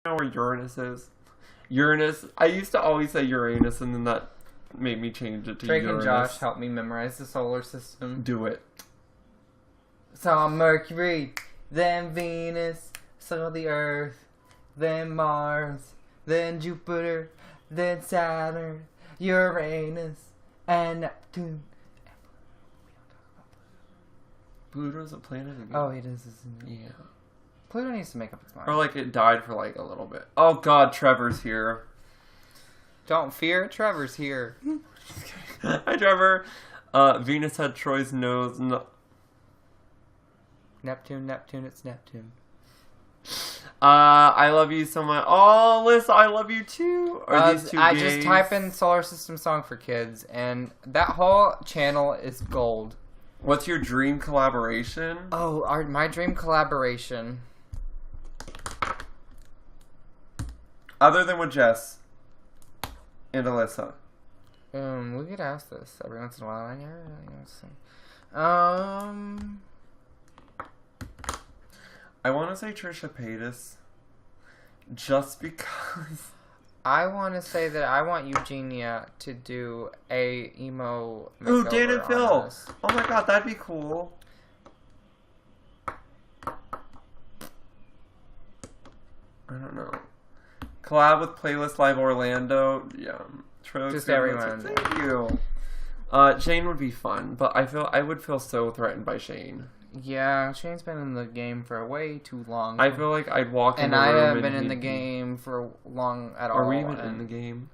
know where Uranus is? Uranus. I used to always say Uranus, and then that made me change it to Drake Uranus. and Josh helped me memorize the solar system. Do it. Saw Mercury, then Venus, saw the Earth, then Mars, then Jupiter, then Saturn, Uranus, and Neptune. Pluto's a planet again. Oh, it is, isn't it? Yeah. Pluto needs to make up its mind. Or like it died for like a little bit. Oh god, Trevor's here. Don't fear, Trevor's here. Hi, Trevor. Venus had Troy's nose. Neptune, it's Neptune. I love you so much. Oh, Alyssa, I love you too. Are these two I gays? just type in solar system song for kids, and that whole channel is gold. What's your dream collaboration? Oh, my dream collaboration. Other than with Jess and Alyssa. We could ask this every once in a while. I never really want to sing. I want to say Trisha Paytas. Just because. I want to say that I want Eugenia to do a emo. Ooh, Dan and makeover Phil. on us. Oh my god, that'd be cool. I don't know. Collab with Playlist Live Orlando. Yeah. Just everyone. Thank you. Shane would be fun, but I would feel so threatened by Shane. Yeah, Shane's been in the game for way too long. I feel like I'd walk in and the room I haven't and been in he'd the be- game for long at all. Are we even in the game?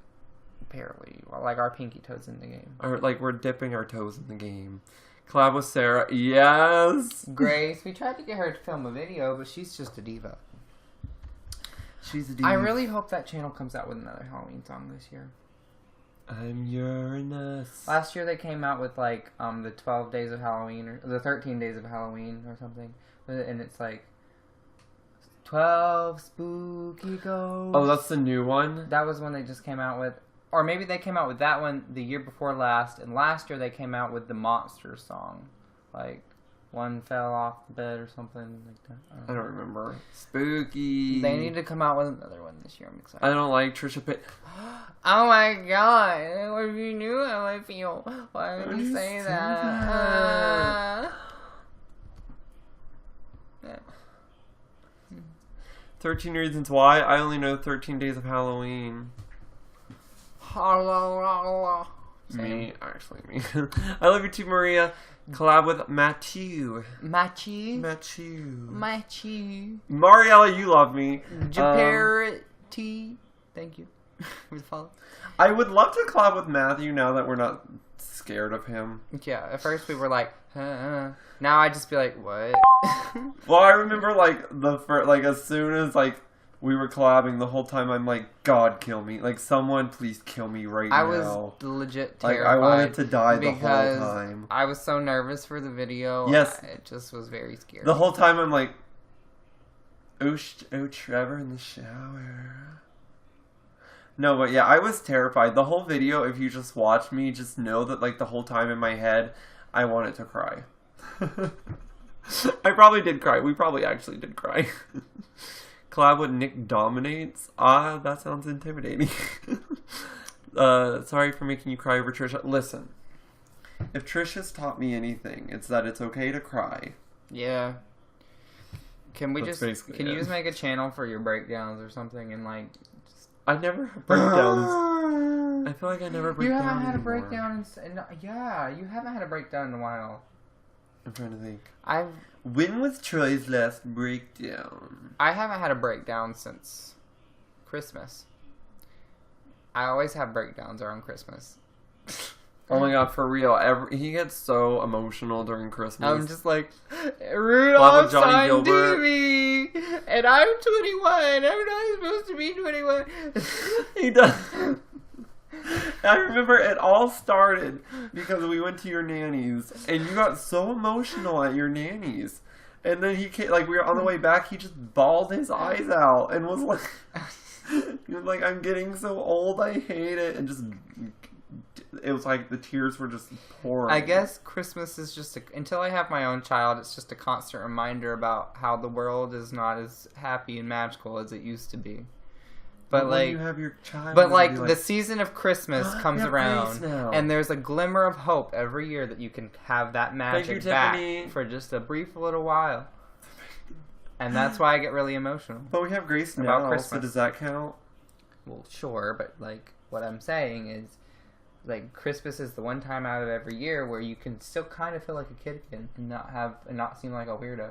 Barely. Well, like our pinky toes in the game. Or like we're dipping our toes in the game. Collab with Sarah. Yes. Grace, we tried to get her to film a video, but she's just a diva. She's a diva. I really hope that channel comes out with another Halloween song this year. I'm Uranus. Last year they came out with like the 12 days of Halloween or the 13 days of Halloween or something, and it's like 12 spooky ghosts. Oh, that's the new one? That was when they just came out with, or maybe they came out with that one the year before last, and last year they came out with the monster song, like one fell off the bed or something like that. I don't remember. Spooky. They need to come out with another one this year. I'm excited. I don't like Trisha Pitt. Oh my god! What if you knew how I feel? Why would you say that? 13 Reasons Why. I only know 13 Days of Halloween. Me, actually me. I love you too, Maria. Collab with Matthew. Matthew. Mariella, you love me. Japarity. Thank you for the follow. I would love to collab with Matthew now that we're not scared of him. Yeah, at first we were like, now I just be like, what? Well, I remember like as soon as like we were collabing, the whole time I'm like, God, kill me! Like someone, please kill me right now. I was legit terrified. Like I wanted to die the whole because time. I was so nervous for the video. Yes, it just was very scary. The whole time I'm like, oh Trevor in the shower. No, but yeah, I was terrified. The whole video, if you just watch me, just know that like the whole time in my head, I wanted to cry. I probably did cry. We probably actually did cry. Collab with Nick Dominates. Ah, that sounds intimidating. Sorry for making you cry over Trisha. Listen, if Trisha's taught me anything, it's that it's okay to cry. Yeah. Can we That's can you just make a channel for your breakdowns or something and like... I never have breakdowns. I feel like I never break down. You haven't had anymore. a breakdown yeah, you haven't had a breakdown in a while. I'm trying to think. When was Troy's last breakdown? I haven't had a breakdown since Christmas. I always have breakdowns around Christmas. Oh my god, for real. He gets so emotional during Christmas. I'm just like, Rudolph Johnny signed Gilbert. me, and I'm 21. I'm not supposed to be 21. He does. I remember it all started because we went to your nanny's, and you got so emotional at your nanny's. And then he came, like, we were on the way back, he just bawled his eyes out and was like, he was like, I'm getting so old, I hate it. And just, it was like the tears were just pouring. I guess Christmas is just, until I have my own child, it's just a constant reminder about how the world is not as happy and magical as it used to be. But when like, you have your child, but it'll be the season of Christmas comes we have around, Grace now. and there's a glimmer of hope every year that you can have that magic back Tiffany. for just a brief little while. And that's why I get really emotional. But we have Grace about now, Christmas. so does that count? Well, sure, but like what I'm saying is, like Christmas is the one time out of every year where you can still kind of feel like a kid again and not seem like a weirdo.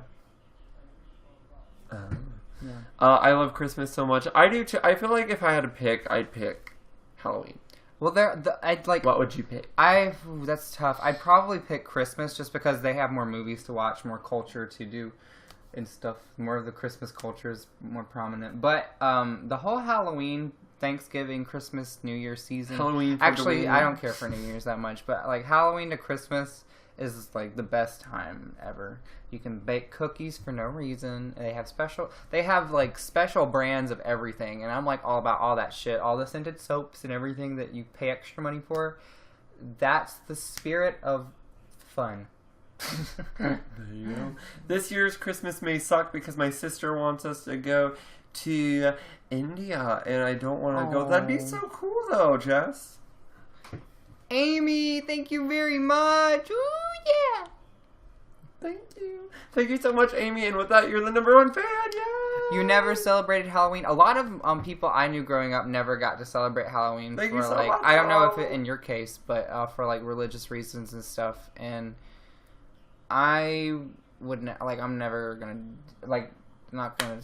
Yeah. I love Christmas so much. I do too. I feel like if I had to pick, I'd pick Halloween. Well, I'd like. What would you pick? That's tough. I'd probably pick Christmas just because they have more movies to watch, more culture to do, and stuff. More of the Christmas culture is more prominent. But the whole Halloween, Thanksgiving, Christmas, New Year's season. Halloween. Actually, I don't care for New Year's that much, but like Halloween to Christmas is like the best time ever. You can bake cookies for no reason. They have like special brands of everything, and I'm like all about all that shit, all the scented soaps and everything that you pay extra money for. That's the spirit of fun. There you go. This year's Christmas may suck because my sister wants us to go to India, and I don't want to go. That'd be so cool, though, Jess. Amy, thank you very much. Ooh, yeah. Thank you. Thank you so much, Amy. And with that, you're the #1 fan. Yeah. You never celebrated Halloween. A lot of people I knew growing up never got to celebrate Halloween. Thank for, you so like, much. I don't know if it in your case, but for like religious reasons and stuff. And I wouldn't like. I'm never gonna like. Not gonna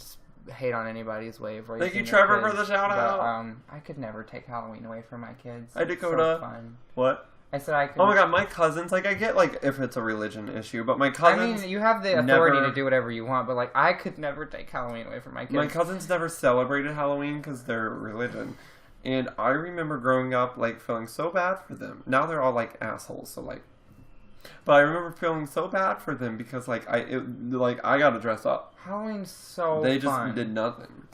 hate on anybody's way of raising Thank you, their Trevor, kids, for the shout out. But, I could never take Halloween away from my kids. Hi, Dakota. It's so fun. What? I said I could. Oh my god, my cousins, like, I get, like, if it's a religion issue, but my I cousins... mean, you have the authority to do whatever you want, but, like, I could never take Halloween away from my kids. My cousins never celebrated Halloween because they're religion. And I remember growing up, like, feeling so bad for them. Now they're all, like, assholes, so, like... But I remember feeling so bad for them because, like, I got to dress up. Halloween's so They just fun. did nothing.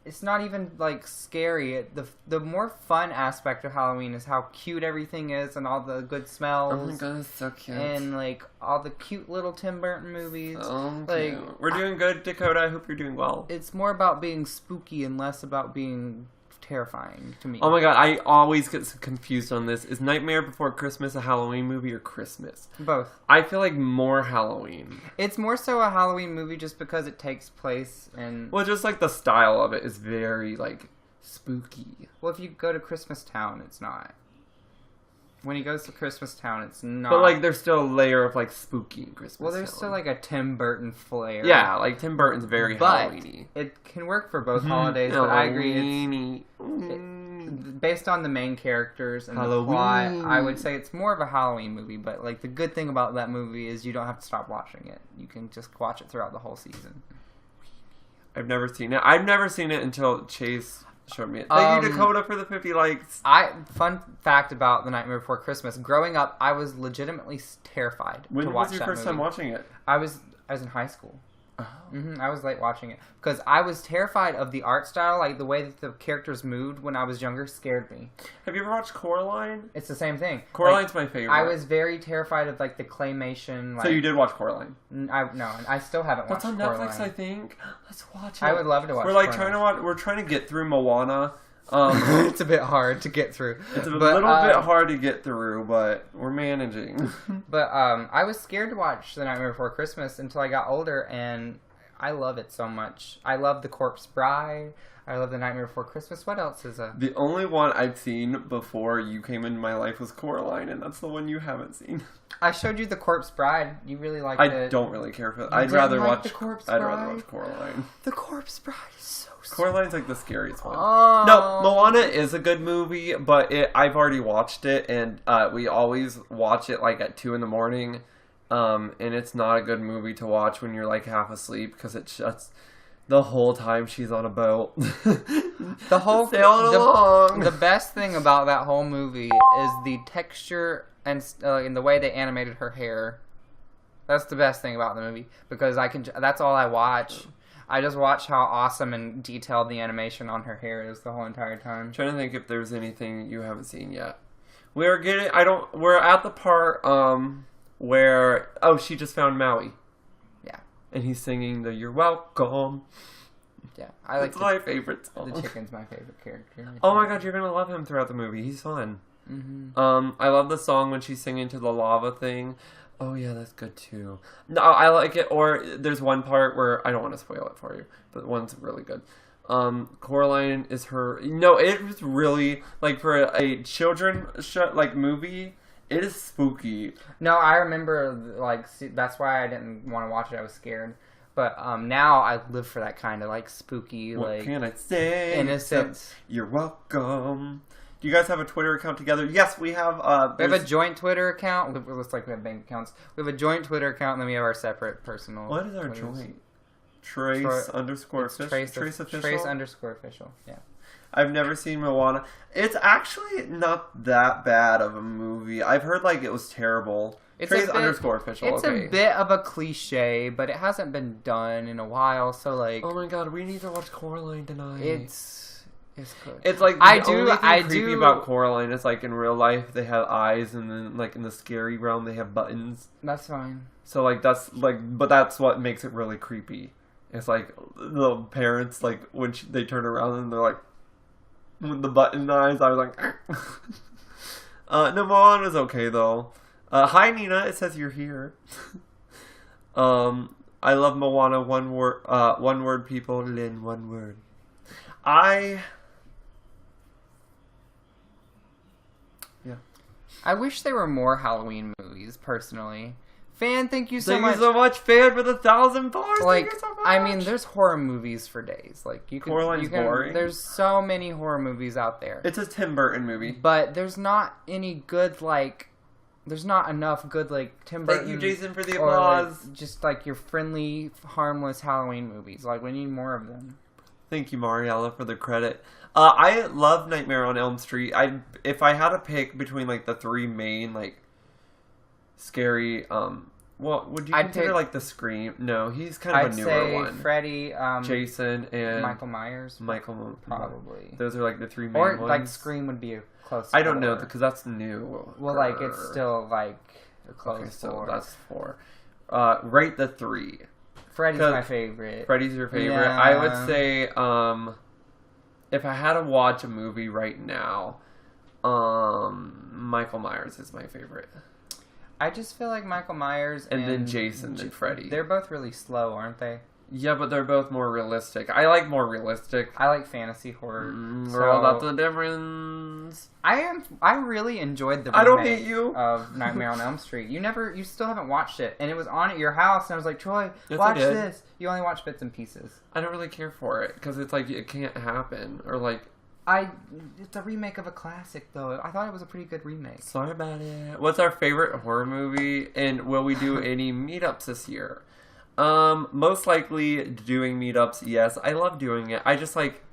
It's not even, like, scary. The more fun aspect of Halloween is how cute everything is and all the good smells. Oh my god, it's so cute. And, like, all the cute little Tim Burton movies. Oh, like, cute. We're doing good, Dakota. I hope you're doing well. It's more about being spooky and less about being terrifying to me. Oh my god, I always get confused on this. Is Nightmare Before Christmas a Halloween movie or Christmas? Both. I feel like more Halloween. It's more so a Halloween movie just because it takes place in... Well, just like the style of it is very, like, spooky. Well, if you go to Christmas Town, it's not. When he goes to Christmas Town, it's not. But, like, there's still a layer of, like, spooky in Christmas Well, there's Town. still, like, a Tim Burton flair. Yeah, like, Tim Burton's very But Halloween-y. it can work for both holidays, but I agree Halloween-y. based on the main characters and Halloween. the plot, I would say it's more of a Halloween movie, but, like, the good thing about that movie is you don't have to stop watching it. You can just watch it throughout the whole season. I've never seen it. I've never seen it until Chase showed me it. Thank you, Dakota, for the 50 likes. Fun fact about The Nightmare Before Christmas. Growing up, I was legitimately terrified When to watch was your that first time movie. watching it? I was in high school. Oh. I was late watching it because I was terrified of the art style, like the way that the characters moved when I was younger scared me. Have you ever watched Coraline? It's the same thing. Coraline's my favorite. I was very terrified of like the claymation. Like, So you did watch Coraline? I still haven't watched That's on Coraline. Netflix, I think. Let's watch it. I would love to watch. We're like Coraline. we're trying to get through Moana. It's a bit hard to get through. It's a little bit hard to get through, but we're managing. But I was scared to watch The Nightmare Before Christmas until I got older, and I love it so much. I love The Corpse Bride. I love The Nightmare Before Christmas. What else is a... The only one I've seen before you came into my life was Coraline, and that's the one you haven't seen. I showed you The Corpse Bride. You really liked it. I don't really care for it. You I'd didn't rather like watch The Corpse I'd rather Bride? watch Coraline. The Corpse Bride is so sweet. Coraline's like the scariest one. Oh. No, Moana is a good movie, but I've already watched it, and we always watch it like at 2 a.m. And it's not a good movie to watch when you're like half asleep because it's just the whole time she's on a boat. The whole sailing along. The best thing about that whole movie is the texture and the way they animated her hair. That's the best thing about the movie because that's all I watch. I just watch how awesome and detailed the animation on her hair is the whole entire time. I'm trying to think if there's anything you haven't seen yet. We're at the part where she just found Maui. Yeah. And he's singing the "You're Welcome." Yeah, I like It's my favorite the song. chicken's my favorite character. Oh my god, you're gonna love him throughout the movie. He's fun. Mm-hmm. I love the song when she's singing to the lava thing. Oh yeah, that's good too. No, I like it. Or there's one part where I don't want to spoil it for you, but one's really good. Coraline is her. No, it was really like for a children like movie. It is spooky. No, I remember that's why I didn't want to watch it. I was scared. But now I live for that kind of like spooky, What like can I say? innocent. You're welcome. Do you guys have a Twitter account together? Yes, we have. We have a joint Twitter account. It looks like we have bank accounts. We have a joint Twitter account, and then we have our separate personal. What is our Twitters. joint? Trace underscore official. Trace official. Trace underscore official. Yeah. I've never seen Moana. It's actually not that bad of a movie. I've heard like it was terrible. Trace underscore official. It's a bit of a cliche, but it hasn't been done in a while. So like, oh my god, we need to watch Coraline tonight. It's good. It's like I creepy do about Coraline is like in real life they have eyes, and then like in the scary realm they have buttons. That's fine. So like but that's what makes it really creepy. It's like the parents like when they turn around and they're like with the button eyes. I was like, no, Moana's okay though. Hi Nina, it says you're here. I love Moana. One word, people. Lynn, one word. I wish there were more Halloween movies, personally. Fan, thank you so much. Thank you so much, Fan, for the 1,000 bars. Like, thank you so much. I mean, there's horror movies for days. Like, Coraline's boring. There's so many horror movies out there. It's a Tim Burton movie. But there's not any good, like... There's not enough good, like, Tim Burton... Thank you, Jason, for the applause. Like, just, like, your friendly, harmless Halloween movies. Like, we need more of them. Thank you, Mariella, for the credit. I love Nightmare on Elm Street. If I had to pick between, like, the three main, like, scary... Well, would you consider, like, the Scream? No, he's kind of a newer one. I'd say Freddy, Jason, and... Michael Myers. Probably. Those are, like, the three main ones. Or, like, Scream would be a close I don't know, because that's new. Well, like, it's still, like, a close okay, so four. that's 4. Rate the 3. Freddy's my favorite. Freddy's your favorite? Yeah. I would say, if I had to watch a movie right now, Michael Myers is my favorite. I just feel like Michael Myers and then Jason and Freddy. They're both really slow, aren't they? Yeah, but they're both more realistic. I like more realistic. I like fantasy horror. Girl, that's the difference. I really enjoyed the remake I don't hate you. of Nightmare on Elm Street. You still haven't watched it, and it was on at your house, and I was like, Troy, yes, watch this. You only watch bits and pieces. I don't really care for it because it's like it can't happen, or like. It's a remake of a classic, though. I thought it was a pretty good remake. Sorry about it. What's our favorite horror movie, and will we do any meetups this year? Most likely doing meetups, yes. I love doing it. I just, like,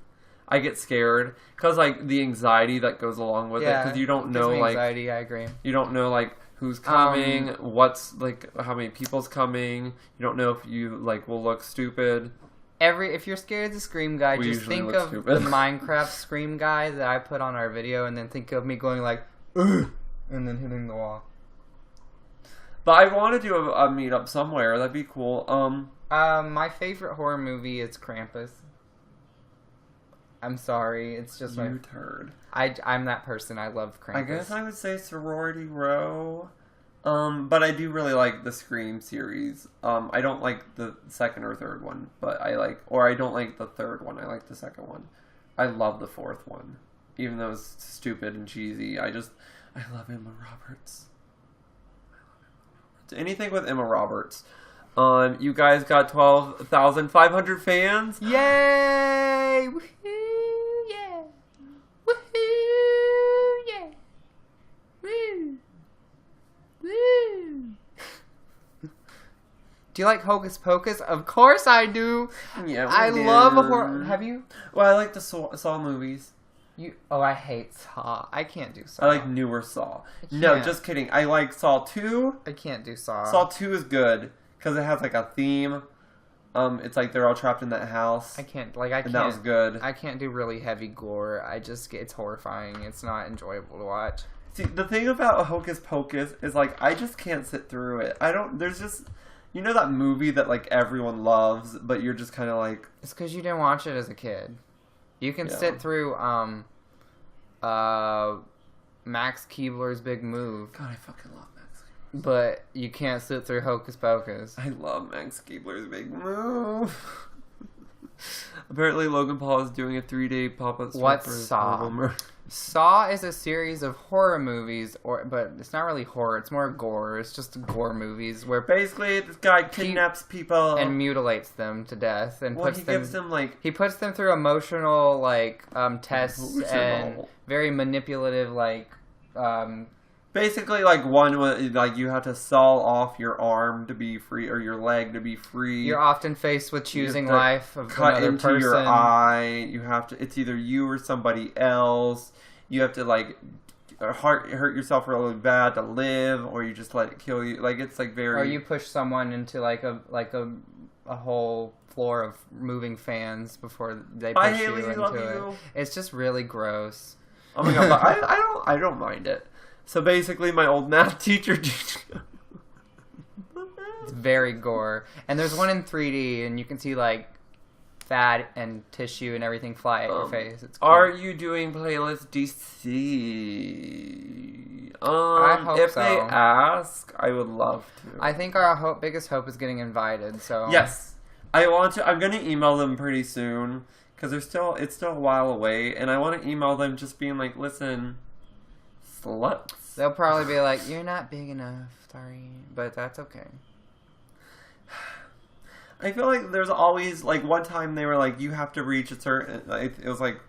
I get scared, because, like, the anxiety that goes along with it, because you don't know, like... anxiety, I agree. You don't know, like, who's coming, what's, like, how many people's coming. You don't know if you, like, will look stupid. If you're scared of the Scream guy, just think of the Minecraft Scream guy that I put on our video, and then think of me going like, ugh, and then hitting the wall. But I want to do a meetup somewhere. That'd be cool. My favorite horror movie is Krampus. I'm sorry, it's just you turd. I'm that person. I love Krampus. I guess I would say Sorority Row. But I do really like the Scream series. I don't like the second or third one, but I don't like the third one. I like the second one. I love the fourth one, even though it's stupid and cheesy. I love Emma Roberts. Anything with Emma Roberts. You guys got 12,500 fans. Yay! Woohoo! Yeah! Woohoo! Yeah! Woo! Woo! Do you like Hocus Pocus? Of course I do. Yeah, I love horror. Have you? Well, I like the Saw movies. I hate Saw. I can't do Saw. I like newer Saw. No, just kidding. I like Saw 2. I can't do Saw. Saw 2 is good because it has like a theme. It's like they're all trapped in that house. And that was good. I can't do really heavy gore. It's horrifying. It's not enjoyable to watch. See, the thing about Hocus Pocus is like I just can't sit through it. You know that movie that like everyone loves, but you're just kind of like... It's because you didn't watch it as a kid. You can sit through Max Keebler's Big Move. God, I fucking love Max Keebler. But you can't sit through Hocus Pocus. I love Max Keebler's Big Move. Apparently Logan Paul is doing a 3-day pop-up store. What's Saw? Saw is a series of horror movies, but it's not really horror. It's more gore. It's just gore movies where basically this guy kidnaps people and mutilates them to death, and gives them like he puts them through emotional tests and very manipulative basically like one like you have to saw off your arm to be free or your leg to be free. You're often faced with choosing life of cut another into person. your eye. You have to. It's either you or somebody else. You have to like hurt yourself really bad to live, or you just let it kill you. Like it's like very. Or you push someone into like a whole floor of moving fans before they push you into it. It's just really gross. Oh my god! But I don't mind it. So basically, my old math teacher. It's very gore, and there's one in 3D, and you can see like fat and tissue and everything fly at your face. It's cool. Are you doing playlist DC? I hope if so. they ask, I would love to. I think our biggest hope is getting invited. So yes, I want to. I'm gonna email them pretty soon because it's still a while away, and I want to email them just being like, listen. Sluts. They'll probably be like, "You're not big enough, sorry," but that's okay. I feel like there's always like one time they were like, "You have to reach a certain." It was like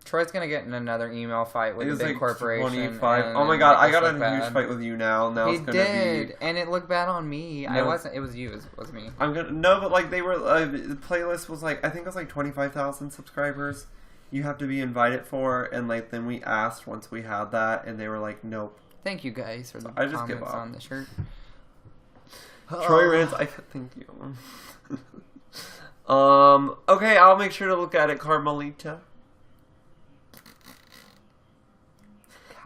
Troy's gonna get in another email fight with a big corporation. 25. Oh my god, I got in a huge fight with Younow. Now he it's gonna did, and it looked bad on me. No. I wasn't. It was you. It was me. But like they were. The playlist was like I think it was like 25,000 subscribers. You have to be invited for, and like then we asked once we had that, and they were like, "Nope." Thank you guys for the comments on the shirt. Troy Rance, thank you. Okay, I'll make sure to look at it, Carmelita.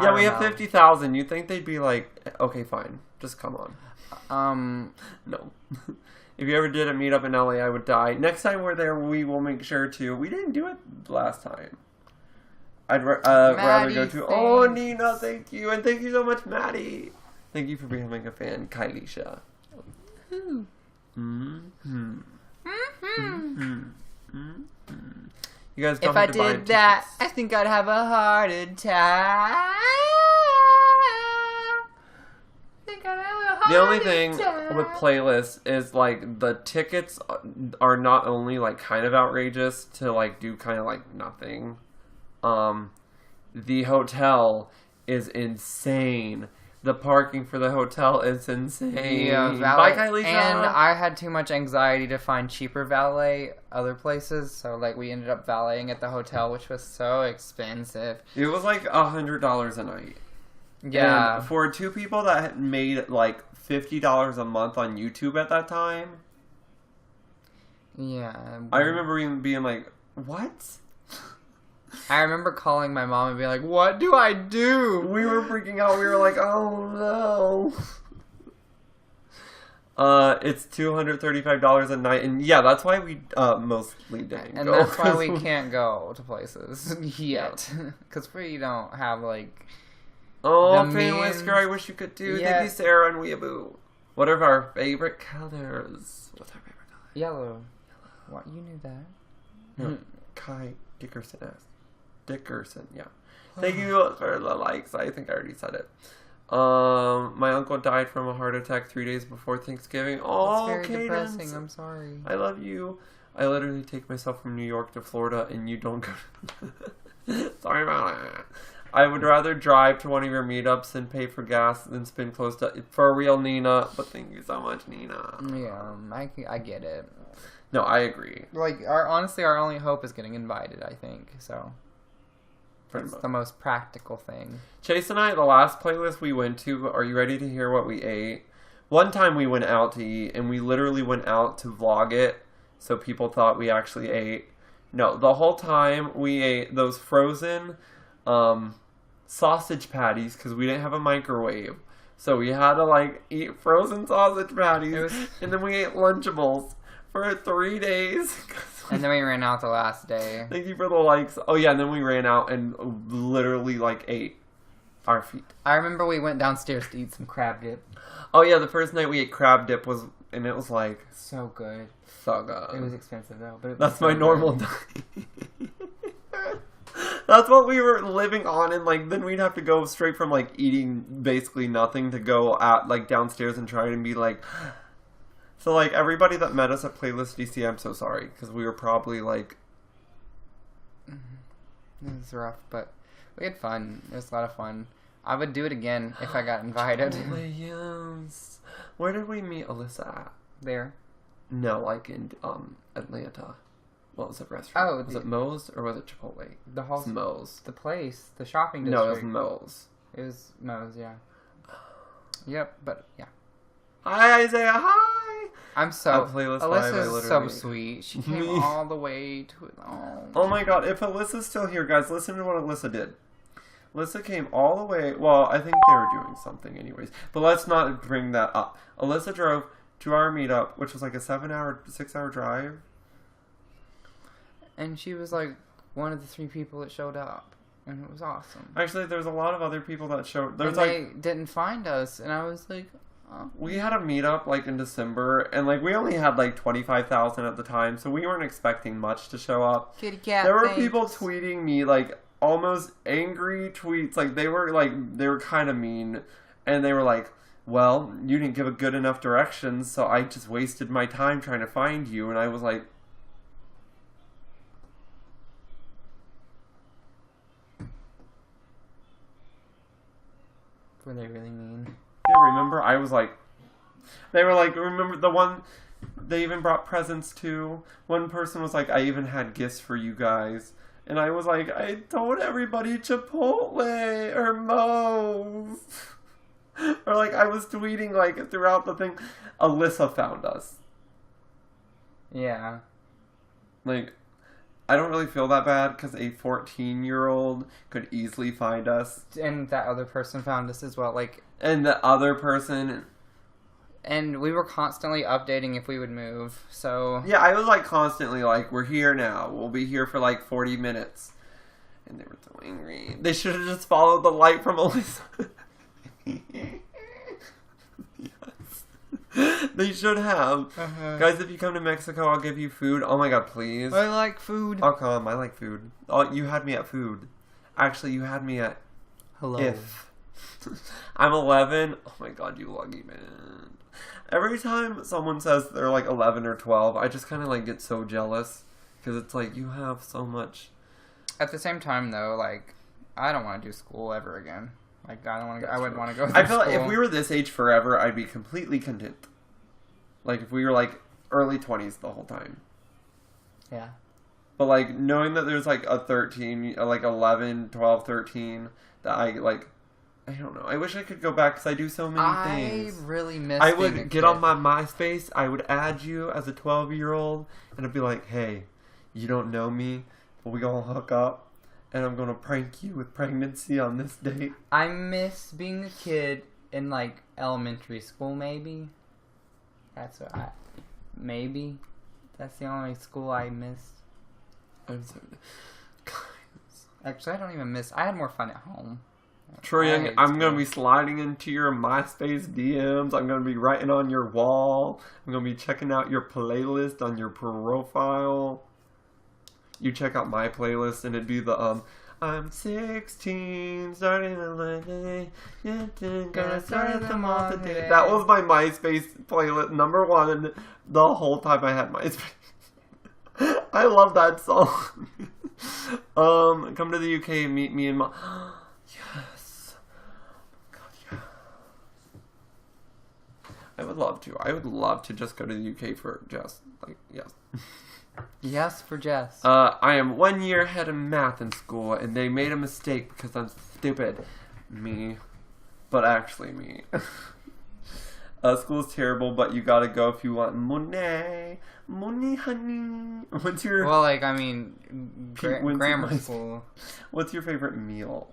Yeah, we have 50,000. You think they'd be like, okay, fine, just come on. No. If you ever did a meetup in LA, I would die. Next time we're there, we will make sure to. We didn't do it last time. I'd rather go to... Oh, Nina, thank you. And thank you so much, Maddie. Thank you for becoming a fan, Kylisha. You guys don't have to buy tickets. I think I'd have a heart attack. The only thing with playlists is like the tickets are not only like kind of outrageous to like do kind of like nothing. The hotel is insane. The parking for the hotel is insane. Yeah, Bye, Kylie. And I had too much anxiety to find cheaper valet other places, so like we ended up valeting at the hotel, which was so expensive. It was like $100 a night. Yeah, and for two people that had made like $50 a month on YouTube at that time. Yeah, I remember being like, "What?" I remember calling my mom and being like, "What do I do?" We were freaking out. We were like, "Oh no!" It's $235 a night, and yeah, that's why we mostly didn't. And that's why we can't go to places yet, because we don't have like. Oh, Fan Whisker, I wish you could do. Thank you, Sarah and Weeaboo. What are our favorite colors? What's our favorite color? Yellow. What? You knew that? No, Kai Dickerson asked. Dickerson, yeah. Thank you for the likes. I think I already said it. My uncle died from a heart attack 3 days before Thanksgiving. Oh, that's very Cadence. depressing. I'm sorry. I love you. I literally take myself from New York to Florida, and you don't go. Sorry about it. I would rather drive to one of your meetups and pay for gas than spend close to... For real, Nina. But thank you so much, Nina. Yeah, I get it. No, I agree. Like, honestly, our only hope is getting invited, I think. So, that's the most practical thing. Chase and I, the last playlist we went to, are you ready to hear what we ate? One time we went out to eat, and we literally went out to vlog it, so people thought we actually ate. No, the whole time we ate those frozen... sausage patties, because we didn't have a microwave, So we had to like eat frozen sausage patties, was- and then we ate Lunchables for 3 days. And then we ran out the last day. Thank you for the likes. Oh yeah, and then we ran out and literally like ate our feet. I remember we went downstairs to eat some crab dip. Oh yeah, the first night we ate crab dip and it was like So good. so good. It was expensive though, but it was That's so my normal good. diet. That's what we were living on, and like then we'd have to go straight from like eating basically nothing to go out like downstairs and try and be like. So like everybody that met us at Playlist DC, I'm so sorry because we were probably like. It was rough, but we had fun. It was a lot of fun. I would do it again if I got invited. Yes. Where did we meet Alyssa at? There. No, like in Atlanta. What was it restaurant? Oh, was it Moe's or was it Chipotle? The whole It's Moe's. the place, the shopping No, it was district. Moe's. It was Moe's, yeah. Yep, but yeah. Hi Isaiah, hi! I'm so At Playlist Live, I Alyssa's so literally- sweet. She came Me. all the way to Oh my god, if Alyssa's still here, guys, listen to what Alyssa did. Alyssa came all the way, well, I think they were doing something anyways, but let's not bring that up. Alyssa drove to our meetup, which was like a 6-hour drive. And she was like one of the 3 people that showed up. And it was awesome. Actually, there's a lot of other people that showed. And they didn't find us, and I was like, oh. We had a meetup like in December, and like we only had like 25,000 at the time, so we weren't expecting much to show up. Kitty cat. There were thanks. people tweeting me like almost angry tweets, like they were kind of mean, and they were like, "Well, you didn't give a good enough directions, so I just wasted my time trying to find you," and I was like. Were they really mean? Yeah, remember? I was like, they were like, remember the one, they even brought presents to. One person was like, I even had gifts for you guys. And I was like, I told everybody Chipotle or Moe's. Or like, I was tweeting like throughout the thing, Alyssa found us. Yeah. Like, I don't really feel that bad because a 14-year-old could easily find us. And that other person found us as well. Like, And the other person... and we were constantly updating if we would move. So Yeah, I was like constantly like, we're here now. We'll be here for like 40 minutes. And they were so angry. They should have just followed the light from Alyssa. Yes. They should have. Guys, if you come to Mexico, I'll give you food. Oh my god, please. I like food. I'll come. I like food. Oh, you had me at food. Actually, you had me at Hello. if. I'm 11. Oh my god, you lucky man. Every time someone says they're like 11 or 12, I just kind of like get so jealous. Because it's like, you have so much. At the same time, though, like, I don't want to do school ever again. Like, I don't want to. I wouldn't want to go. I feel like if we were this age forever, I'd be completely content. Like if we were like early 20s the whole time. Yeah. But like knowing that there's like a 13, like 11, 12, 13, that I like, I don't know. I wish I could go back because I do so many things. I really miss. I being a would get kid. on my MySpace. I would add you as a 12-year-old, and I'd be like, "Hey, you don't know me, but we gonna hook up, and I'm gonna prank you with pregnancy on this date." I miss being a kid in like elementary school. Maybe that's what I. Maybe that's the only school I missed. I'm so. Actually, I don't even miss. I had more fun at home. Troy, I hate I'm going to school. be sliding into your MySpace DMs. I'm going to be writing on your wall. I'm going to be checking out your playlist on your profile. You check out my playlist and it'd be the, I'm 16, starting a Monday, gonna start at the mall today. That was my MySpace playlist, number 1, the whole time I had MySpace. I love that song. Come to the UK, meet me in Yes. God, yeah. I would love to. I would love to just go to the UK for just, like, yes. Yes, for Jess. I am 1 year ahead of math in school, and they made a mistake because I'm stupid. Me. But actually me. School's terrible, but you gotta go if you want money. Money, honey. What's your... Well, like, I mean, Pete Winslet grammar High school. What's your favorite meal?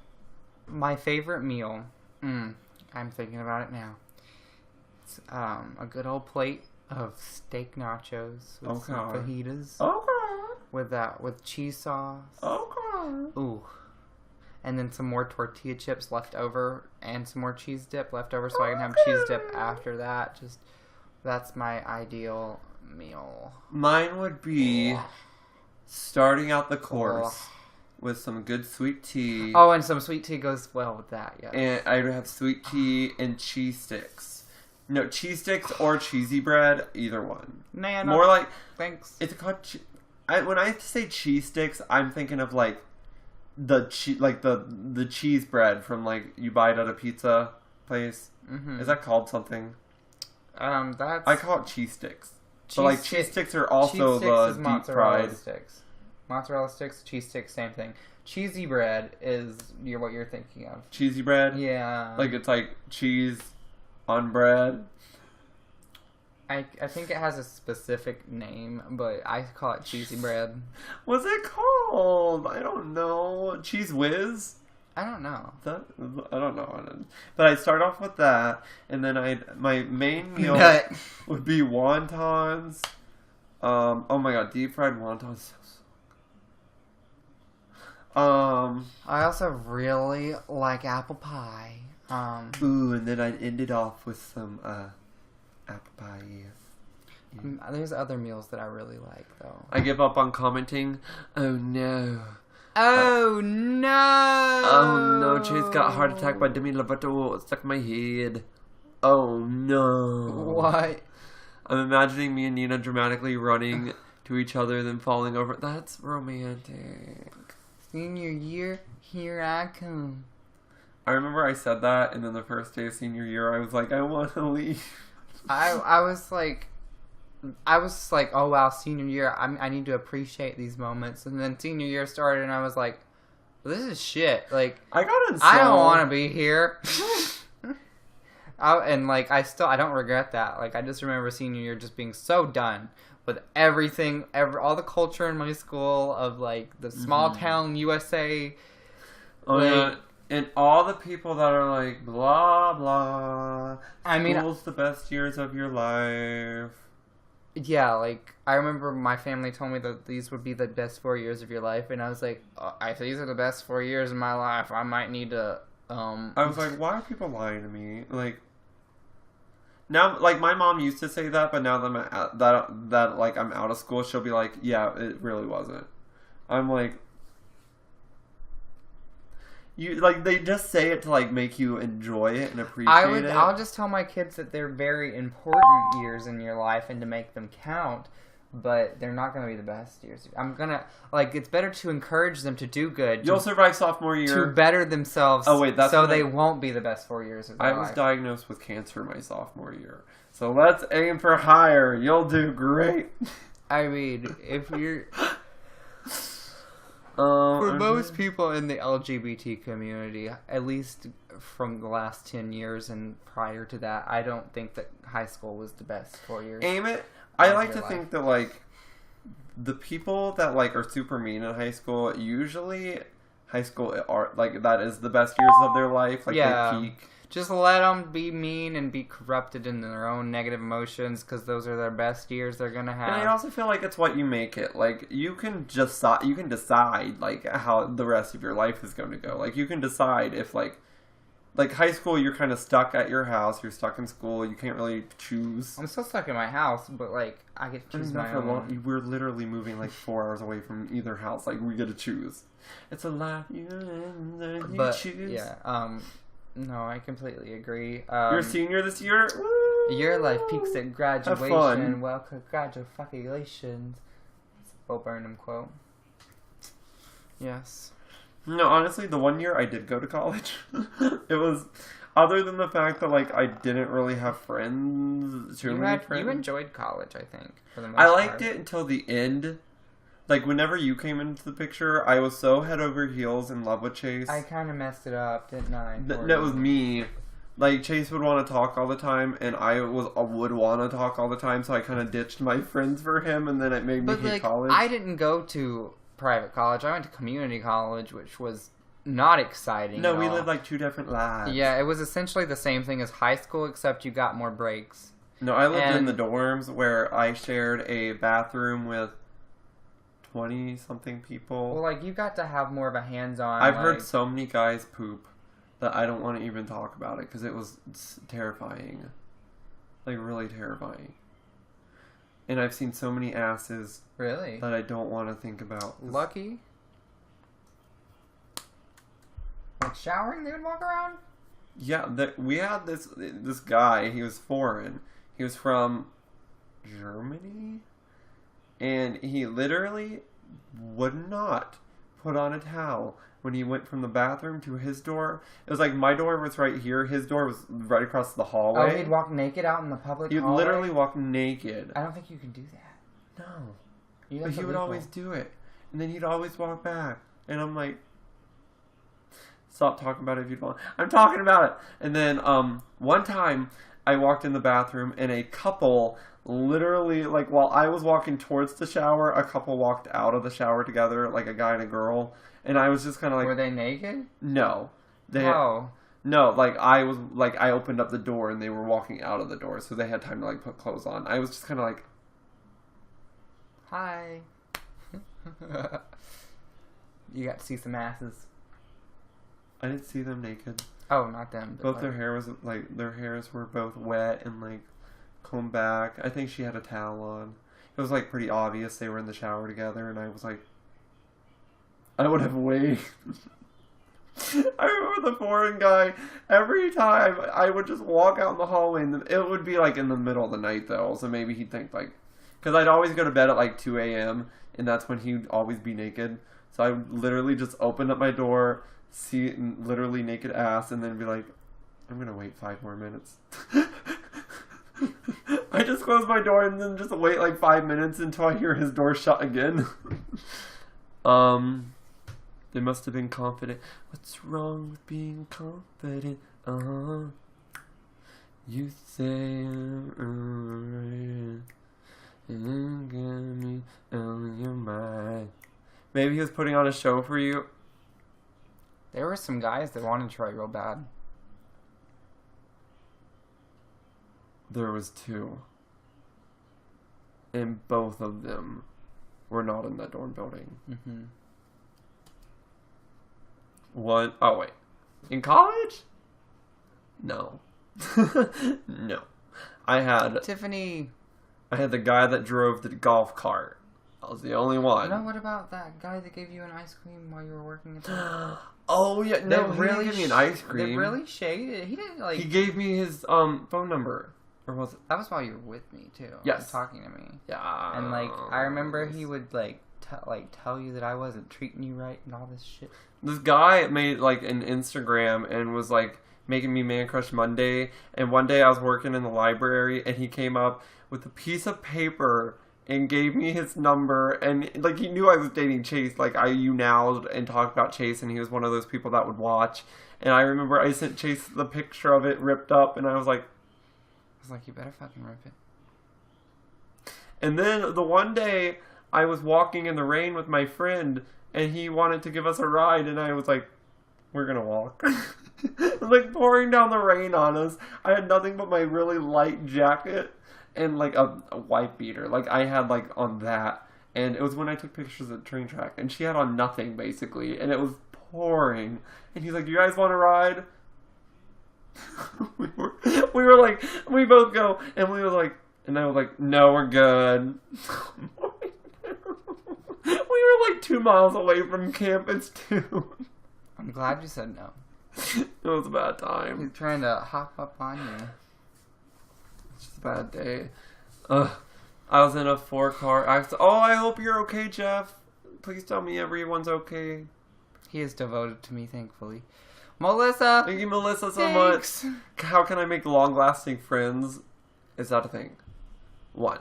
My favorite meal. I'm thinking about it now. It's a good old plate of steak nachos with some fajitas. With cheese sauce. Ooh. And then some more tortilla chips left over and some more cheese dip left over so I can have cheese dip after that. That's my ideal meal. Mine would be starting out the course with some good sweet tea. Oh, and some sweet tea goes well with that, yeah. And I would have sweet tea and cheese sticks. No, cheese sticks or cheesy bread, either one. Nah, more like... Thanks. It's called... when I say cheese sticks, I'm thinking of like the cheese bread from like you buy it at a pizza place. Mm-hmm. Is that called something? That's... I call it cheese sticks. But like cheese sticks are also the deep fried sticks. Mozzarella sticks, cheese sticks, same thing. Cheesy bread is what you're thinking of. Cheesy bread? Yeah. Like it's like cheese on bread. I think it has a specific name, but I call it cheesy bread. What's it called? I don't know. Cheese whiz? I don't know. I don't know. But I start off with that, and then my main meal would be wontons. Oh my god, deep fried wontons. I also really like apple pie. Ooh, and then I'd end it off with some apple pie. Yeah. There's other meals that I really like, though. I give up on commenting. Oh no. Oh no! Oh no, Chase got a heart attack by Demi Lovato. It stuck in my head. Oh no. What? I'm imagining me and Nina dramatically running to each other, then falling over. That's romantic. Senior year, here I come. I remember I said that, and then the first day of senior year, I was like, I want to leave. I was like, oh wow, senior year, I need to appreciate these moments. And then senior year started, and I was like, this is shit. Like, I got I don't want to be here. I don't regret that. Like, I just remember senior year just being so done with everything, all the culture in my school of like the small town USA. Oh yeah. And all the people that are like, blah, blah. I mean, school's the best years of your life. Yeah, like, I remember my family told me that these would be the best 4 years of your life, and I was like, if these are the best 4 years of my life, I might need to, I was like, why are people lying to me? Like, now, like, my mom used to say that, but now that I'm out of school, she'll be like, yeah, it really wasn't. I'm like... they just say it to, like, make you enjoy it and appreciate it. I'll just tell my kids that they're very important years in your life and to make them count, but they're not going to be the best years. I'm going to, like, it's better to encourage them to do good. You'll survive sophomore year. To better themselves so they won't be the best 4 years of their life. I was diagnosed with cancer my sophomore year. So let's aim for higher. You'll do great. I mean, if you're... For most people in the LGBT community, at least from the last 10 years and prior to that, I don't think that high school was the best 4 years. Aim it. I like to think that, like, the people that, like, are super mean in high school, usually high school are, like, that is the best years of their life. Like, they peak. Just let them be mean and be corrupted in their own negative emotions because those are their best years they're going to have. And I also feel like it's what you make it. Like, you can decide, like, how the rest of your life is going to go. Like, you can decide if, like high school, you're kind of stuck at your house. You're stuck in school. You can't really choose. I'm still stuck in my house, but, like, I get to choose my own. We're literally moving, like, 4 hours away from either house. Like, we get to choose. It's a life you choose. Yeah, no, I completely agree. You're a senior this year? Woo! Your life peaks at graduation. Well, congratulations. It's a Bo Burnham quote. Yes. No, honestly, the 1 year I did go to college, it was, other than the fact that, like, I didn't really have friends, You enjoyed college, I think, for the most part. I liked part. it until the end. Like, whenever you came into the picture, I was so head over heels in love with Chase. I kind of messed it up, didn't I? No, it was me. Like, Chase would want to talk all the time, and I would want to talk all the time, so I kind of ditched my friends for him, and then it made me hate college. I didn't go to private college. I went to community college, which was not exciting. No, at we all. lived like two different lives. Yeah, it was essentially the same thing as high school, except you got more breaks. No, I lived in And- the dorms where I shared a bathroom with 20-something people. Well, like, you got to have more of a hands-on... I've heard so many guys poop that I don't want to even talk about it because it was terrifying. Like, really terrifying. And I've seen so many asses Really? that I don't want to think about. Lucky? Like, showering, they would walk around? Yeah, we had this guy, he was foreign. He was from Germany? And he literally would not put on a towel when he went from the bathroom to his door. It was like my door was right here. His door was right across the hallway. Oh, he'd walk naked out in the public He'd hallway? literally walk naked. I don't think you can do that. No. But he would always do it. And then he'd always walk back. And I'm like, stop talking about it if you want. I'm talking about it. And then one time I walked in the bathroom and a couple literally, like, while I was walking towards the shower, a couple walked out of the shower together, like a guy and a girl. And I was just kind of like... Were they naked? No. Oh. No, like, I opened up the door and they were walking out of the door, so they had time to, like, put clothes on. I was just kind of like... Hi. You got to see some asses. I didn't see them naked. Oh, not them. But Both their hair was, like, their hairs were both wet and, like, combed back. I think she had a towel on. It was, like, pretty obvious they were in the shower together, and I was like... I would have waved. I remember the foreign guy, every time I would just walk out in the hallway, and it would be, like, in the middle of the night, though, so maybe he'd think, like... Because I'd always go to bed at, like, 2 a.m., and that's when he'd always be naked. So I would literally just open up my door, see it in literally naked ass, and then be like, I'm gonna wait 5 more minutes. I just close my door and then just wait like 5 minutes until I hear his door shut again. They must have been confident. What's wrong with being confident? You say and get me out of your mind. Maybe he was putting on a show for you. There were some guys that wanted to try real bad. There was 2. And both of them were not in that dorm building. Mm-hmm. One, oh wait. In college? No. No. I had Tiffany. the guy that drove the golf cart. I was the only one. No, what about that guy that gave you an ice cream while you were working at the... Oh yeah, no, They he didn't give me an ice cream. They really shaded. He didn't like. He gave me his phone number, or was it? That was while you were with me too. Yes. Talking to me. Yeah. And like, I remember he would like tell you that I wasn't treating you right and all this shit. This guy made like an Instagram and was like making me Man Crush Monday. And one day I was working in the library and he came up with a piece of paper and gave me his number, and like he knew I was dating Chase. Like I Younowed and talked about Chase, and he was one of those people that would watch. And I remember I sent Chase the picture of it ripped up, and I was like, you better fucking rip it. And then the one day I was walking in the rain with my friend, and he wanted to give us a ride, and I was like, we're gonna walk. It was like pouring down the rain on us. I had nothing but my really light jacket and like a white beater. Like I had like on that. And it was when I took pictures at the train track. And she had on nothing basically. And it was pouring. And he's like, you guys want to ride? we were like, we both go. And we were like, and I was like, no, we're good. We were like 2 miles away from campus too. I'm glad you said no. It was a bad time. He's trying to hop up on you. It's just a bad day. Ugh. I was in a 4-car accident. Oh, I hope you're okay, Jeff. Please tell me everyone's okay. He is devoted to me, thankfully. Melissa! Thank you, Melissa, so Thanks. much. How can I make long-lasting friends? Is that a thing? 1.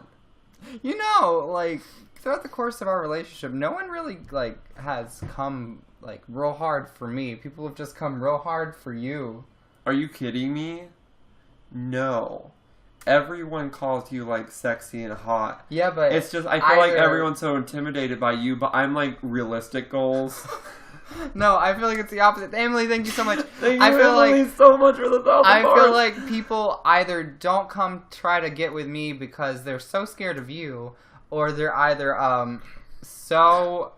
You know, like, throughout the course of our relationship, no one really, like, has come, like, real hard for me. People have just come real hard for you. Are you kidding me? No. Everyone calls you, like, sexy and hot. Yeah, but... It's just, I feel like everyone's so intimidated by you, but I'm, like, realistic goals. No, I feel like it's the opposite. Emily, thank you so much. Thank you, I feel Emily, like so much for the 1,000 I bars. feel like people either don't come try to get with me because they're so scared of you, or they're either I'm so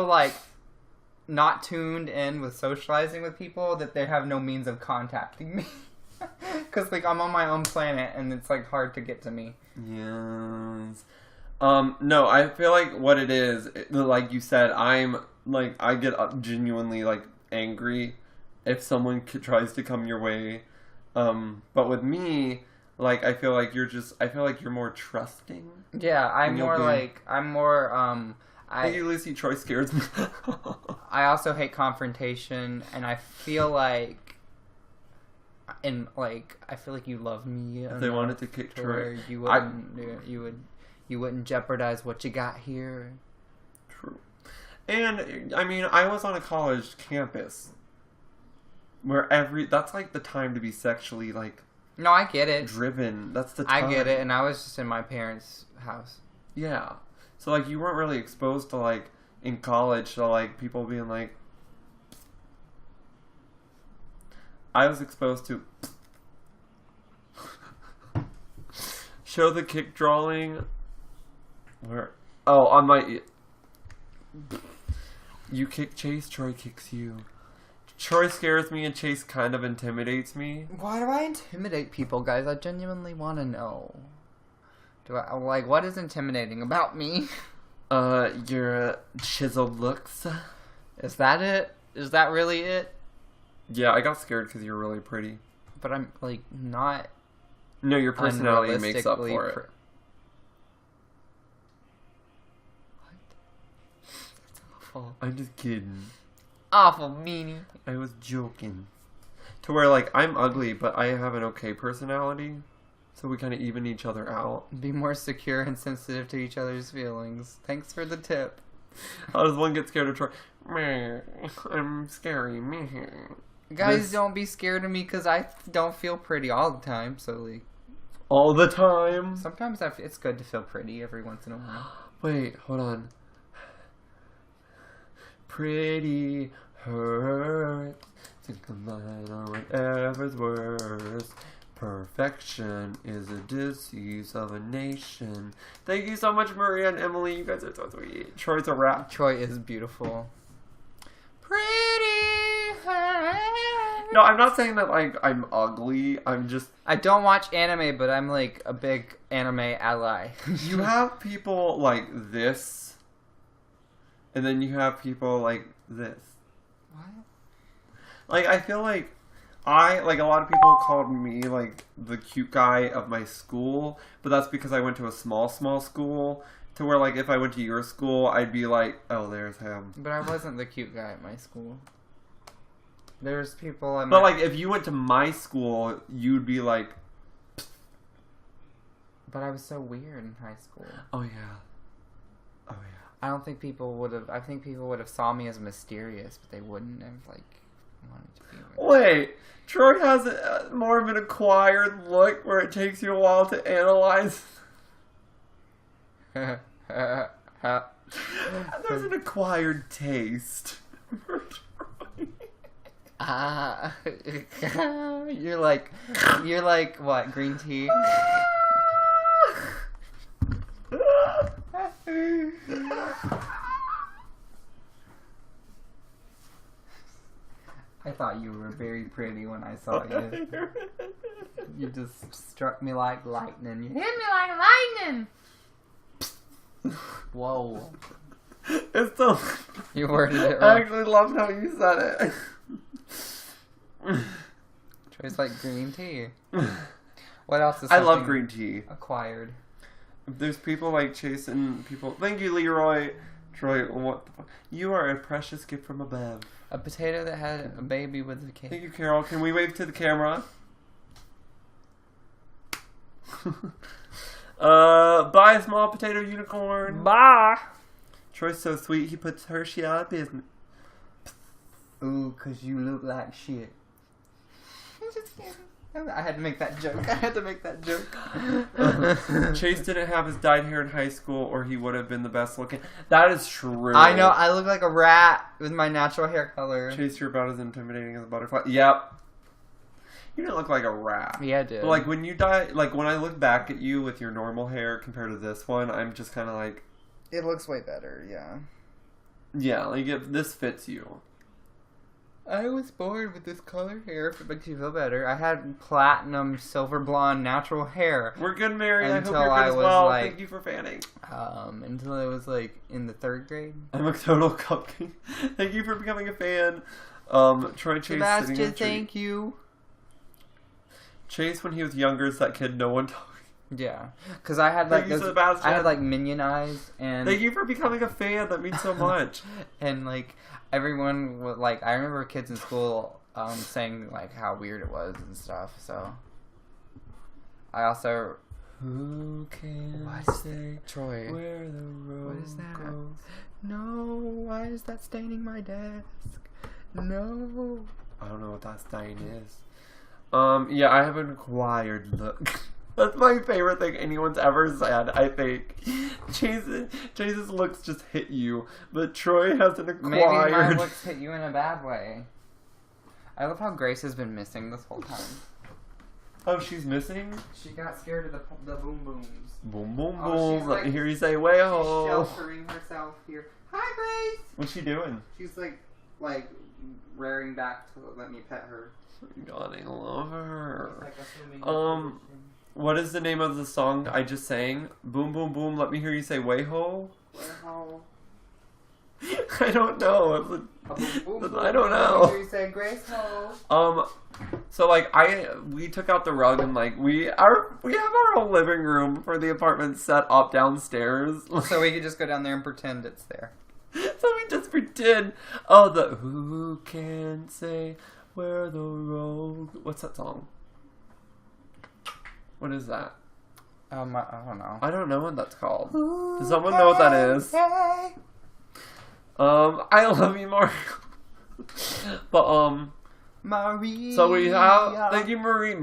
like not tuned in with socializing with people that they have no means of contacting me. Because like I'm on my own planet and it's like hard to get to me. Yes. No, I feel like what it is, like you said, I get genuinely like angry if someone tries to come your way. But with me, like I feel like you're more trusting. Yeah, I'm more Thank you, Lucy. Troy scares me. I also hate confrontation, and I feel like, I feel like you love me. If they wanted to kick Troy, you wouldn't jeopardize what you got here. True. And I mean, I was on a college campus where that's like the time to be sexually like. No, I get it. Driven. That's the time. I get it, and I was just in my parents' house. Yeah. So like you weren't really exposed to like in college to like people being like. I was exposed to show the kick drawing. Where? Oh, on my. You kick Chase, Troy kicks you. Troy scares me and Chase kind of intimidates me. Why do I intimidate people, guys? I genuinely want to know. What is intimidating about me? Your chiseled looks. Is that it? Is that really it? Yeah, I got scared because you're really pretty. But I'm, like, not... No, your personality makes up for it. What? That's awful. I'm just kidding. Awful meanie. I was joking. To where, like, I'm ugly, but I have an okay personality. So we kind of even each other out. Be more secure and sensitive to each other's feelings. Thanks for the tip. How does one get scared of Troy? I'm scary. Guys, don't be scared of me because I don't feel pretty all the time. So, like... All the time? Sometimes it's good to feel pretty every once in a while. Wait, hold on. Pretty hurts. Think of mine or whatever's worse. Perfection is a disease of a nation. Thank you so much, Maria and Emily. You guys are so sweet. Troy's a rap. Troy is beautiful. Pretty hurts. No, I'm not saying that, like, I'm ugly. I'm just... I don't watch anime, but I'm, like, a big anime ally. You have people like this, and then you have people like this. What? Like, I feel like a lot of people called me, like, the cute guy of my school, but that's because I went to a small school, to where, like, if I went to your school, I'd be like, oh, there's him. But I wasn't the cute guy at my school. There's people But, like, if you went to my school, you'd be like... But I was so weird in high school. Oh, yeah. Oh, yeah. I don't think people would have... I think people would have saw me as mysterious, but they wouldn't have, like, wanted to be with me. Wait, Troy has more of an acquired look where it takes you a while to analyze. There's an acquired taste. You're like what? Green tea? I thought you were very pretty when I saw you. You just struck me like lightning. You hit me like lightning! Whoa. It's so... You worded it wrong. I actually loved how you said it. Tastes like green tea. What else is I love green tea. Acquired? There's people like chasing people... Thank you, Leroy. Troy, what the fuck? You are a precious gift from above. A potato that had a baby with a cake. Thank you, Carol. Can we wave to the camera? Buy a small potato unicorn. Bye. Troy's so sweet, he puts Hershey out of business. Ooh, 'cause you look like shit. I'm just kidding. I had to make that joke. Chase didn't have his dyed hair in high school, or he would have been the best looking. That is true. I know. I look like a rat with my natural hair color. Chase, you're about as intimidating as a butterfly. Yep. You didn't look like a rat. Yeah, I did. But like when you dye, like when I look back at you with your normal hair compared to this one, I'm just kind of like, it looks way better. Yeah. Yeah, like if this fits you. I was born with this color hair. If it makes you feel better. I had platinum, silver blonde, natural hair. We're good, Mary. I hope Until you're good I as was, well. like- Thank you for fanning. Until I was like in the 3rd grade. I'm a total cupcake. Thank you for becoming a fan. Troy Chase sitting in Sebastian, a tree. thank you. Chase, when he was younger, is that kid no one talked. Yeah, because I had like Thank you, those, Sebastian. I had like minion eyes, and Thank you for becoming a fan. That means so much. and like everyone would like. I remember kids in school saying like how weird it was and stuff. So I also Who can say Troy. where the road What is that? goes? No, why is that staining my desk? No. I don't know what that stain is. Yeah, I have an acquired look. That's my favorite thing anyone's ever said, I think. Chase's looks just hit you, but Troy has an acquired... Maybe my looks hit you in a bad way. I love how Grace has been missing this whole time. Oh, she's missing? She got scared of the boom booms. Boom, boom, boom. Oh, she's Let me like- hear you say, She's way-ho. sheltering herself here. Hi, Grace! What's she doing? She's like rearing back to let me pet her. God, I love her. Like assuming What is the name of the song I just sang? Boom, boom, boom. Let me hear you say, way-ho. Well, I don't know. a boom, boom, boom. I don't Let know. me hear you say Grace ho. So like we took out the rug and like we have our whole living room for the apartment set up downstairs. So we could just go down there and pretend it's there. So we just pretend. Oh, the who can say where the road? What's that song? What is that? I don't know. I don't know what that's called. Does someone know what that is? I love you, Mario. But Maria. so we have. Thank you, Maria.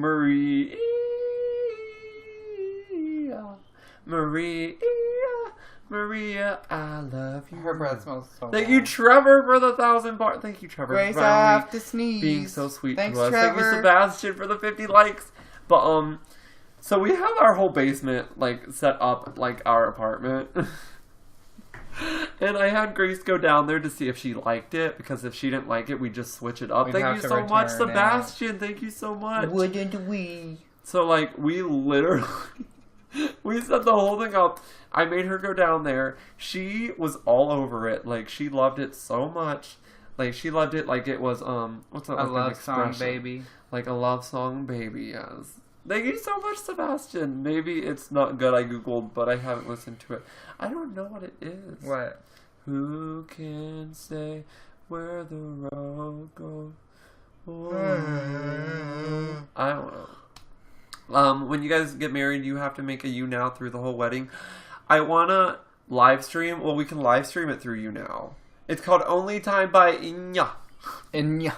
Maria, I love you. Her breath smells so Thank bad. you, Trevor, for the 1,000 bar. Thank you, Trevor. Grace, for I have to sneeze. being so sweet Thanks, to us. Trevor. Thank you, Sebastian, for the 50 likes. But so we have our whole basement like set up like our apartment. And I had Grace go down there to see if she liked it, because if she didn't like it, we'd just switch it up. We'd Thank have you to so much, return it. Sebastian. Thank you so much. Wouldn't we? So, like, we literally... we set the whole thing up. I made her go down there. She was all over it. Like, she loved it so much. Like, she loved it like it was, what's that? A like, love song, expression? baby. Like a love song, baby, yes. Thank you so much, Sebastian. Maybe it's not good, I googled, but I haven't listened to it. I don't know what it is. What? Who can say where the road goes? I don't know. When you guys get married, you have to make a Younow through the whole wedding. I wanna live stream. Well, we can live stream it through Younow. It's called Only Time by Inya. Inya.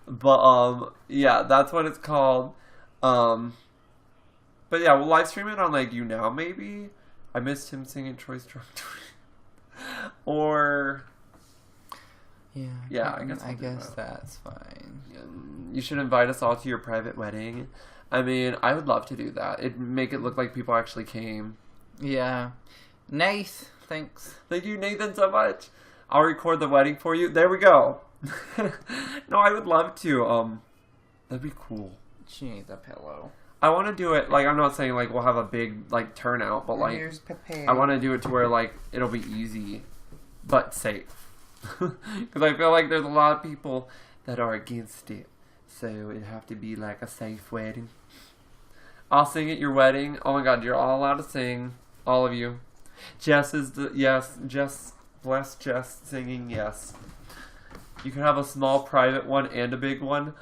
But yeah, that's what it's called. But yeah, we'll live stream it on like Younow maybe. I missed him singing Troy's Drunk Tweet. Or yeah, I guess that's fine. you should invite us all to your private wedding. I mean, I would love to do that. It'd make it look like people actually came. Yeah. Nath, thanks. Thank you, Nathan, so much. I'll record the wedding for you. There we go. No, I would love to. That'd be cool. She needs a pillow. I want to do it, like, I'm not saying, like, we'll have a big, like, turnout, but, like, Here's Pepe. I want to do it to where, like, it'll be easy, but safe. Because I feel like there's a lot of people that are against it. So it'd have to be, like, a safe wedding. I'll sing at your wedding. Oh my god, you're all allowed to sing. All of you. Jess is the, yes, Jess, bless Jess singing, yes. You can have a small private one and a big one.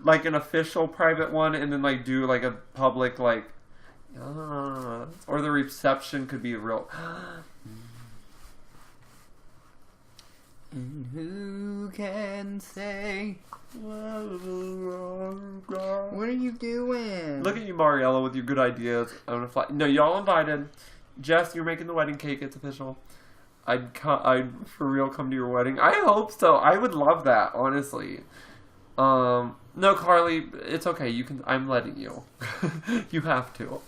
Like an official private one, and then like do like a public like, or the reception could be real. And who can say What are you doing? Look at you, Mariella, with your good ideas. I'm gonna fly. No, y'all invited. Jess, you're making the wedding cake. It's official. I'd for real come to your wedding. I hope so. I would love that, honestly. No, Carly, it's okay. You can. I'm letting you. You have to.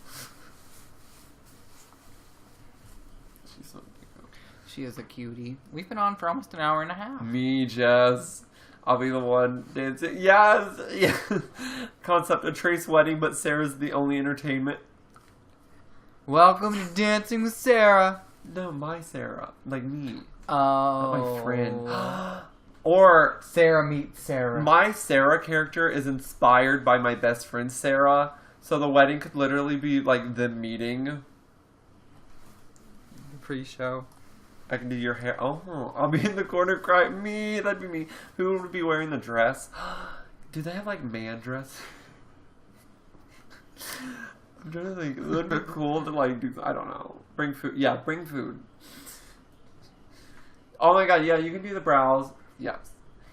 She's so cute. She is a cutie. We've been on for almost an hour and a half. Me, Jess. I'll be the one dancing. Yes! Yeah. Concept of Trace wedding, but Sarah's the only entertainment. Welcome to Dancing with Sarah. No, my Sarah. Like me. Oh. Not my friend. Or Sarah meets Sarah. my Sarah character is inspired by my best friend Sarah. So the wedding could literally be like the meeting. Pre-show. I can do your hair. Oh, I'll be in the corner crying. Me, that'd be me. Who would be wearing the dress? Do they have like man dress? I'm trying to think. It would be cool to like do. I don't know. Bring food. Yeah, bring food. Oh my god. Yeah, you can do the brows. Yes.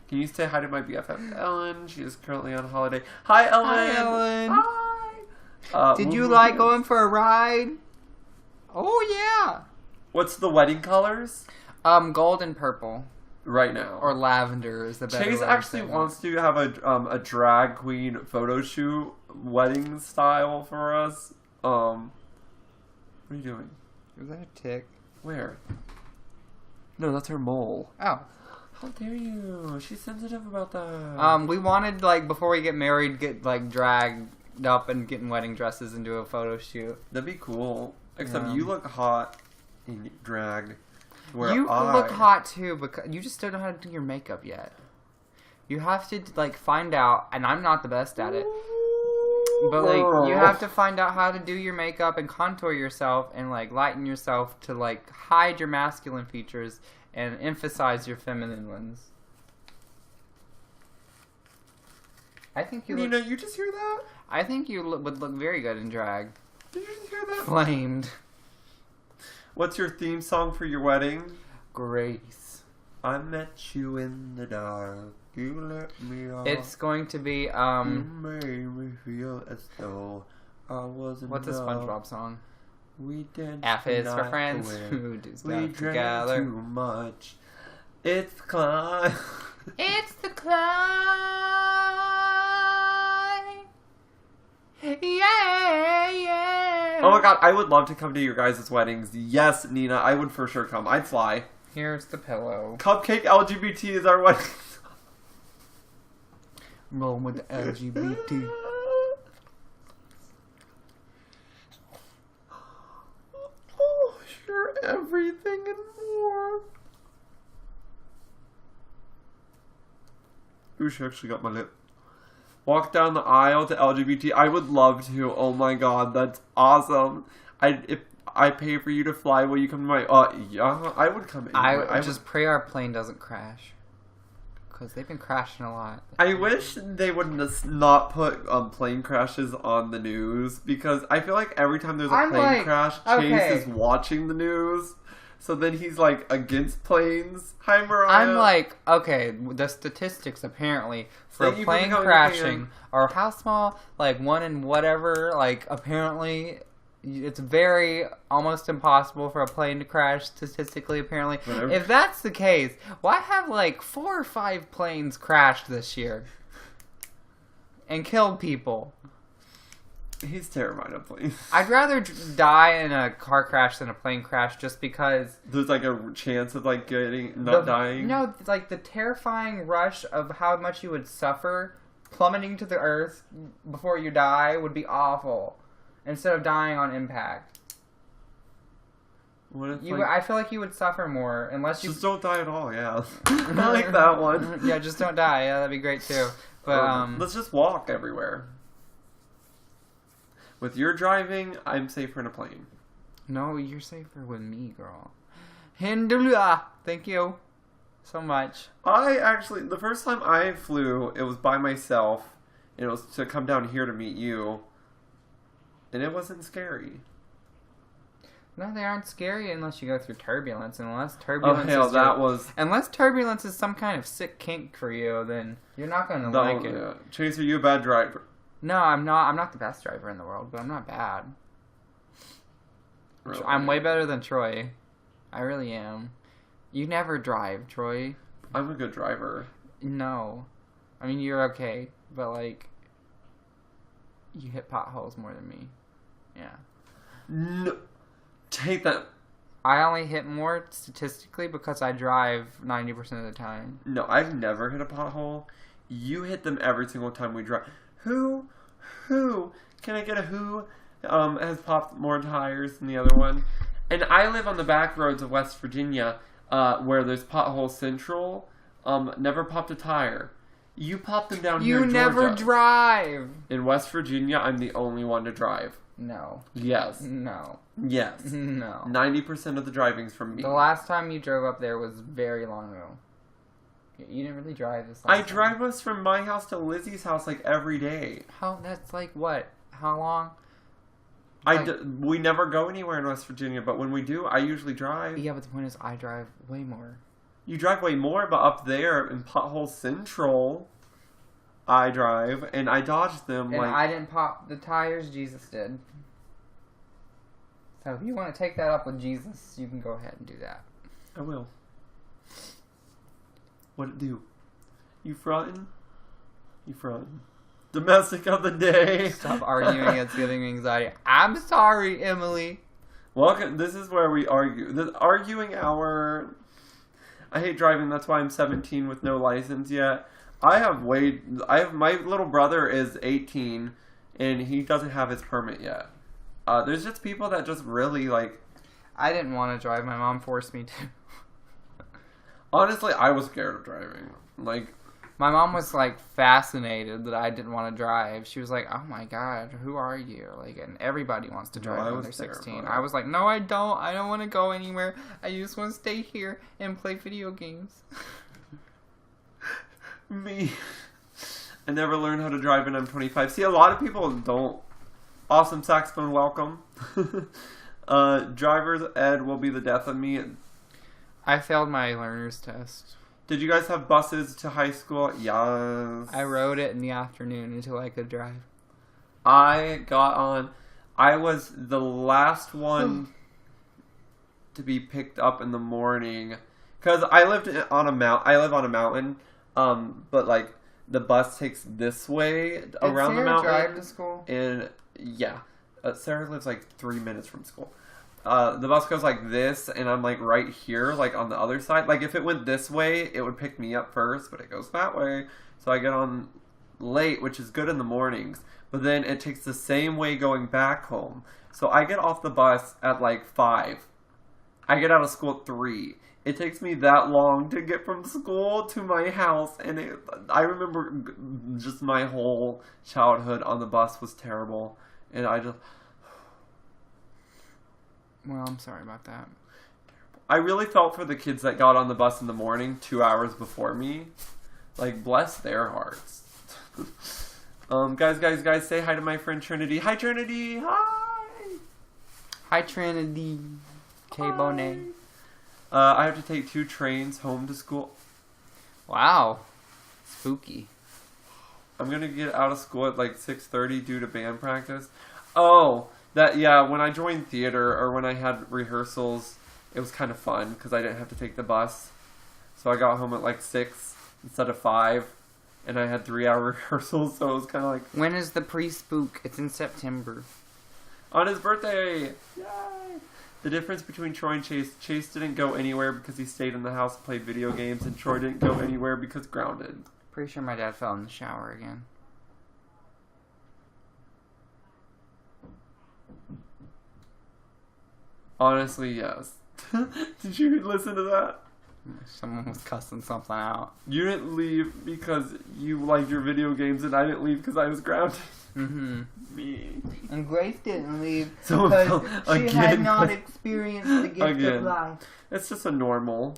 Can you say hi to my BFF Ellen? She is currently on holiday. Hi, Ellen. Hi, Ellen. Hi. Did you like going for a ride? Oh yeah. What's the wedding colors? Gold and purple. Right now. Or lavender is the better Chase way to actually say it. wants to have a drag queen photo shoot, wedding style for us. What are you doing? Is that a tick? Where? No, that's her mole. Oh. How dare you? She's sensitive about that. We wanted, like, before we get married, get, like, dragged up and get in wedding dresses and do a photo shoot. That'd be cool. Except Yeah. you look hot in drag. Where You I look hot, too, because you just don't know how to do your makeup yet. You have to, like, find out, and I'm not the best at it, but, like, you have to find out how to do your makeup and contour yourself and, like, lighten yourself to, like, hide your masculine features and emphasize your feminine ones. I think you Nina, look, you just hear that? I think you would look very good in drag. Did you just hear that? Flamed. What's your theme song for your wedding? Grace. I met you in the dark. You let me off. It's going to be, You made me feel as though I wasn't. what's a SpongeBob song? We danced F is the for night friends away. who do We stuff drank together. too much. It's climb. It's the climb. Yeah, yeah. Oh my god, I would love to come to your guys' weddings. Yes, Nina, I would for sure come. I'd fly. Here's the pillow. Cupcake LGBT is our wedding. Roll with the LGBT. Oh, you're everything and more. Ooh, she actually got my lip. Walk down the aisle to LGBT. I would love to. Oh my god, that's awesome. If I pay for you to fly, will you come to my? Yeah, I would come. Anyway. I just pray our plane doesn't crash. Because they've been crashing a lot. I wish they would not put plane crashes on the news, because I feel like every time there's a plane crash, Chase is watching the news. So then he's like against planes. Hi, Mariah. I'm like, okay, the statistics apparently for Thank a you for plane becoming a crashing fan. are how small? Like 1 in whatever. Like apparently, it's very almost impossible for a plane to crash statistically. Apparently, Whatever. if that's the case, why have like 4 or 5 planes crashed this year and killed people? He's terrified of planes. I'd rather die in a car crash than a plane crash, just because There's like a chance of like not dying. No, it's like the terrifying rush of how much you would suffer plummeting to the earth before you die would be awful. Instead of dying on impact, What if, I feel like you would suffer more unless you just don't die at all? Yeah, I like that one. Yeah, just don't die. Yeah, that'd be great too. But let's just walk everywhere. With your driving, I'm safer in a plane. no, you're safer with me, girl. Hindullah. Thank you so much. I actually, the first time I flew, it was by myself, and it was to come down here to meet you, and it wasn't scary. No, they aren't scary unless you go through turbulence. Unless Oh turbulence hell, is that was unless turbulence is some kind of sick kink for you, then you're not going to like it. Yeah. Chase, are you a bad driver? No, I'm not. I'm not the best driver in the world, but I'm not bad. Really? I'm way better than Troy. I really am. You never drive, Troy. I'm a good driver. No. I mean, you're okay, but, like, you hit potholes more than me. Yeah. No. Take that. I only hit more statistically because I drive 90% of the time. No, I've never hit a pothole. You hit them every single time we drive. Who, can I get a who, has popped more tires than the other one? And I live on the back roads of West Virginia, where there's pothole central, never popped a tire. You popped them down here in Georgia. You never drive! In West Virginia, I'm the only one to drive. No. Yes. No. Yes. No. 90% of the driving's from me. The last time you drove up there was very long ago. You didn't really drive this I last time. drive us from my house to Lizzie's house like every day. How? That's like what? How long? We never go anywhere in West Virginia, but when we do, I usually drive. Yeah, but the point is I drive way more. You drive way more, but up there in Pothole Central, I drive, and I dodge them. And I didn't pop the tires, Jesus did. So if you want to take that up with Jesus, you can go ahead and do that. I will. What'd it do? You frontin'? You frontin'. Domestic of the day. Stop arguing, it's giving me anxiety. I'm sorry, Emily. Welcome. This is where we argue. The arguing hour. I hate driving. That's why I'm 17 with no license yet. My little brother is 18, and he doesn't have his permit yet. There's just people that just really like. I didn't want to drive. My mom forced me to. Honestly, I was scared of driving. Like, my mom was like fascinated that I didn't want to drive. She was like, "Oh my god, who are you?" Like, and everybody wants to drive when they're 16. terrified. I was like, "No, I don't. I don't want to go anywhere. I just want to stay here and play video games." me. I never learned how to drive, and I'm 25. See, a lot of people don't. Awesome saxophone, welcome. Driver's ed will be the death of me. I failed my learner's test. Did you guys have buses to high school? Yes. I rode it in the afternoon until I could drive. I got on. I was the last one to be picked up in the morning because I lived on a I live on a mountain, but like the bus takes this way around the mountain. Drive to school? And yeah, Sarah lives like 3 minutes from school. The bus goes like this, and I'm like right here, like on the other side. Like if it went this way, it would pick me up first, but it goes that way. So I get on late, which is good in the mornings. But then it takes the same way going back home. So I get off the bus at like 5. I get out of school at 3. It takes me that long to get from school to my house, and I remember just my whole childhood on the bus was terrible, and I just... Well, I'm sorry about that. I really felt for the kids that got on the bus in the morning 2 hours before me. Like, bless their hearts. Guys, say hi to my friend Trinity. Hi, Trinity! Hi! Hi, Trinity. K-Bonet. I have to take 2 trains home to school. Wow. Spooky. I'm gonna get out of school at like 6:30 due to band practice. Oh, when I joined theater or when I had rehearsals, it was kind of fun because I didn't have to take the bus. So I got home at like 6 instead of 5, and I had 3-hour rehearsals, so it was kind of like... When is the pre-spook? It's in September. On his birthday! Yay! The difference between Troy and Chase didn't go anywhere because he stayed in the house and played video games, and Troy didn't go anywhere because grounded. Pretty sure my dad fell in the shower again. Honestly, yes. Did you listen to that? Someone was cussing something out. You didn't leave because you liked your video games, and I didn't leave because I was grounded. Mm-hmm. Me. And Grace didn't leave because she had not experienced the gift of life. It's just a normal.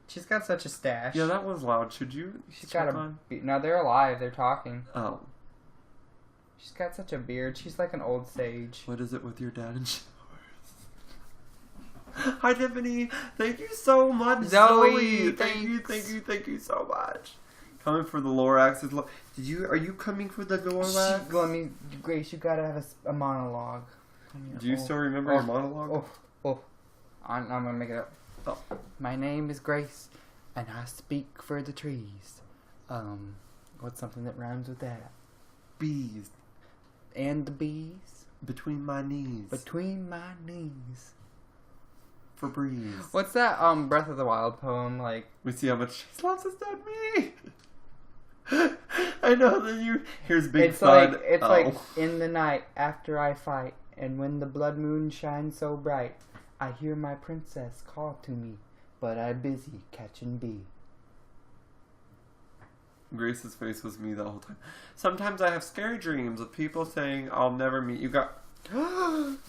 She's got such a stash. Yeah, that was loud. Should you? She's got no, they're alive. They're talking. Oh. She's got such a beard. She's like an old sage. What is it with your dad and showers? Hi, Tiffany. Thank you so much, Zoe. Thank you so much. Coming for the Lorax. Are you coming for the Lorax? Grace, you gotta have a monologue. Do you still remember your monologue? I'm gonna make it up. Oh. My name is Grace, and I speak for the trees. What's something that rhymes with that? Bees. And the bees? Between my knees. Between my knees. For breeze. What's that Breath of the Wild poem like? We see how much Chase loves us than me. I know that you. Here's Big Thud. It's like in the night after I fight, and when the blood moon shines so bright, I hear my princess call to me, but I'm busy catching bee. Grace's face was me the whole time. Sometimes I have scary dreams of people saying I'll never meet you.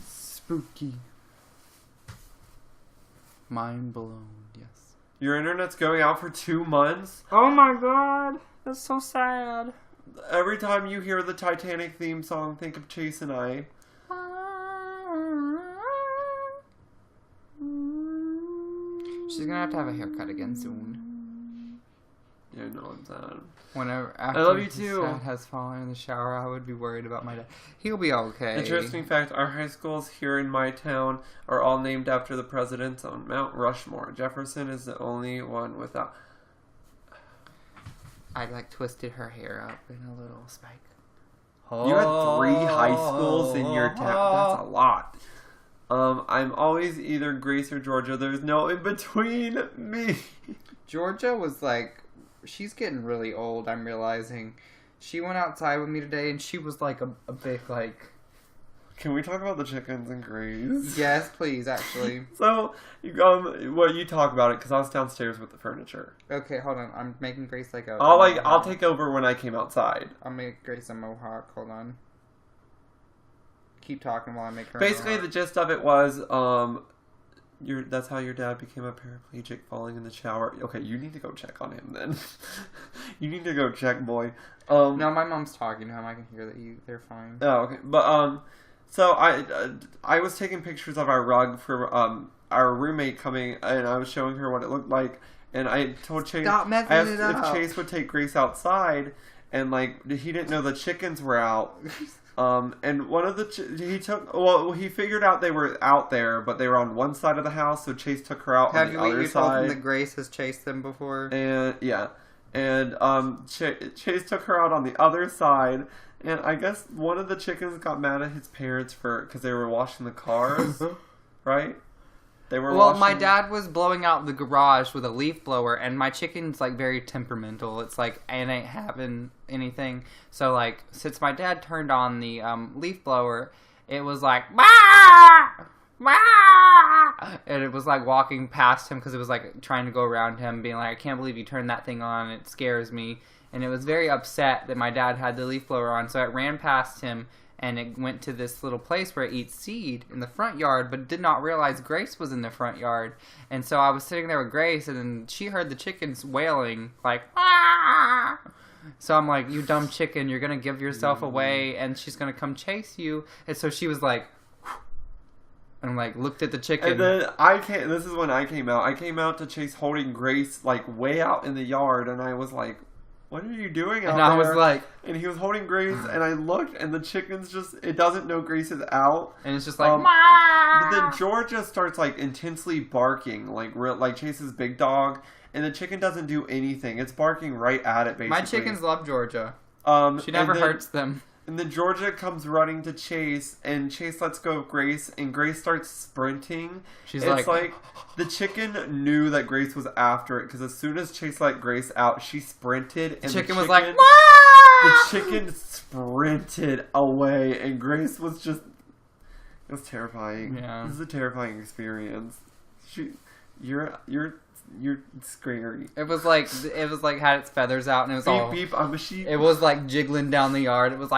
Spooky. Mind blown, yes. Your internet's going out for 2 months? Oh my god. That's so sad. Every time you hear the Titanic theme song, think of Chase and I. She's gonna have to have a haircut again soon. Yeah, no, I'm sad. Whenever I love you too. Dad has fallen in the shower, I would be worried about my dad. He'll be okay. Interesting fact: our high schools here in my town are all named after the presidents on Mount Rushmore. Jefferson is the only one without. I twisted her hair up in a little spike. You had 3 high schools in your town. That's a lot. I'm always either Grace or Georgia. There's no in between me. Georgia was she's getting really old, I'm realizing. She went outside with me today and she was a big Can we talk about the chickens and Grace? Yes, please, actually. So, you talk about it because I was downstairs with the furniture. Okay, hold on. I'm making Grace I'll take over when I came outside. I'll make Grace a mohawk. Hold on. Keep talking while I make her. Basically, the gist of it was, that's how your dad became a paraplegic, falling in the shower. Okay, you need to go check on him then. You need to go check, boy. No, my mom's talking to him. I can hear that they're fine. Oh, okay. But so I was taking pictures of our rug for our roommate coming, and I was showing her what it looked like, and I told Chase, Stop messing it up. If Chase would take Grace outside, and he didn't know the chickens were out. And one of he figured out they were out there, but they were on one side of the house, so Chase took her out on the other side. Have you told him that Grace has chased them before? And, yeah. And, Chase took her out on the other side, and I guess one of the chickens got mad at his parents because they were washing the cars, right? My dad was blowing out the garage with a leaf blower, and my chicken's very temperamental. It's it ain't having anything. So since my dad turned on the leaf blower, it was bah! Bah! And it was walking past him because it was trying to go around him, being I can't believe you turned that thing on. It scares me. And it was very upset that my dad had the leaf blower on, so it ran past him. And it went to this little place where it eats seed in the front yard, but did not realize Grace was in the front yard. And so I was sitting there with Grace, and then she heard the chickens wailing, ah! So I'm you dumb chicken, you're going to give yourself away, and she's going to come chase you. And so she was and looked at the chicken. And then this is when I came out. I came out to Chase holding Grace, way out in the yard, and I was what are you doing out there? And I was and he was holding Grace, and I looked, and the chicken's it doesn't know Grace is out. And it's just but then Georgia starts intensely barking, like Chase's big dog, and the chicken doesn't do anything. It's barking right at it, basically. My chickens love Georgia. She never hurts them. And then Georgia comes running to Chase, and Chase lets go of Grace, and Grace starts sprinting. She's the chicken knew that Grace was after it, because as soon as Chase let Grace out, she sprinted, and the chicken was the chicken sprinted away, and Grace was just, it was terrifying. Yeah. This is a terrifying experience. You're scary. It was had its feathers out, and it was beep, I'm a sheep. It was jiggling down the yard. It was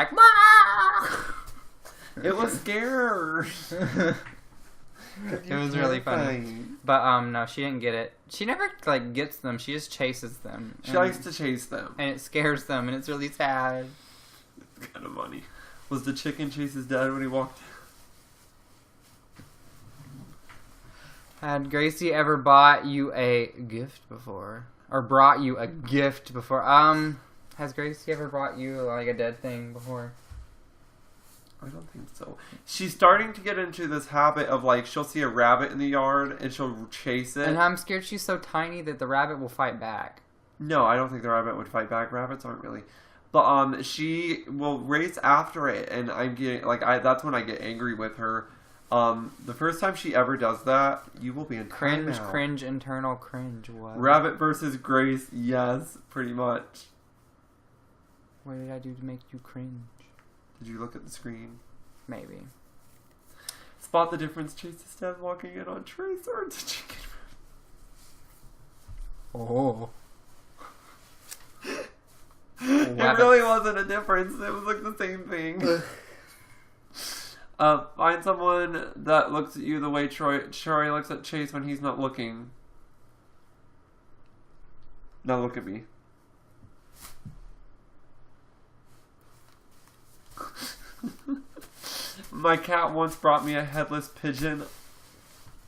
it was scared. It was really funny. But no, she didn't get it. She never gets them. She just chases them. She likes to chase them, and it scares them, and it's really sad. It's kind of funny. Was the chicken Chase's dad when he walked? Had Gracie ever bought you a gift before? Or brought you a gift before? Has Gracie ever brought you like a dead thing before? I don't think so. She's starting to get into this habit of like she'll see a rabbit in the yard and she'll chase it. And I'm scared she's so tiny that the rabbit will fight back. No, I don't think the rabbit would fight back. Rabbits aren't really. But she will race after it, and I'm getting like that's when I get angry with her. The first time she ever does that, you will be in cringe, timeout. cringe, internal cringe. What? Rabbit versus Grace, yes, pretty much. What did I do to make you cringe? Did you look at the screen? Maybe. Spot the difference. Chase is dead walking in on Trace or the chicken. Oh. It really wasn't a difference. It was like the same thing. Find someone that looks at you the way Troy looks at Chase when he's not looking. Now look at me. My cat once brought me a headless pigeon.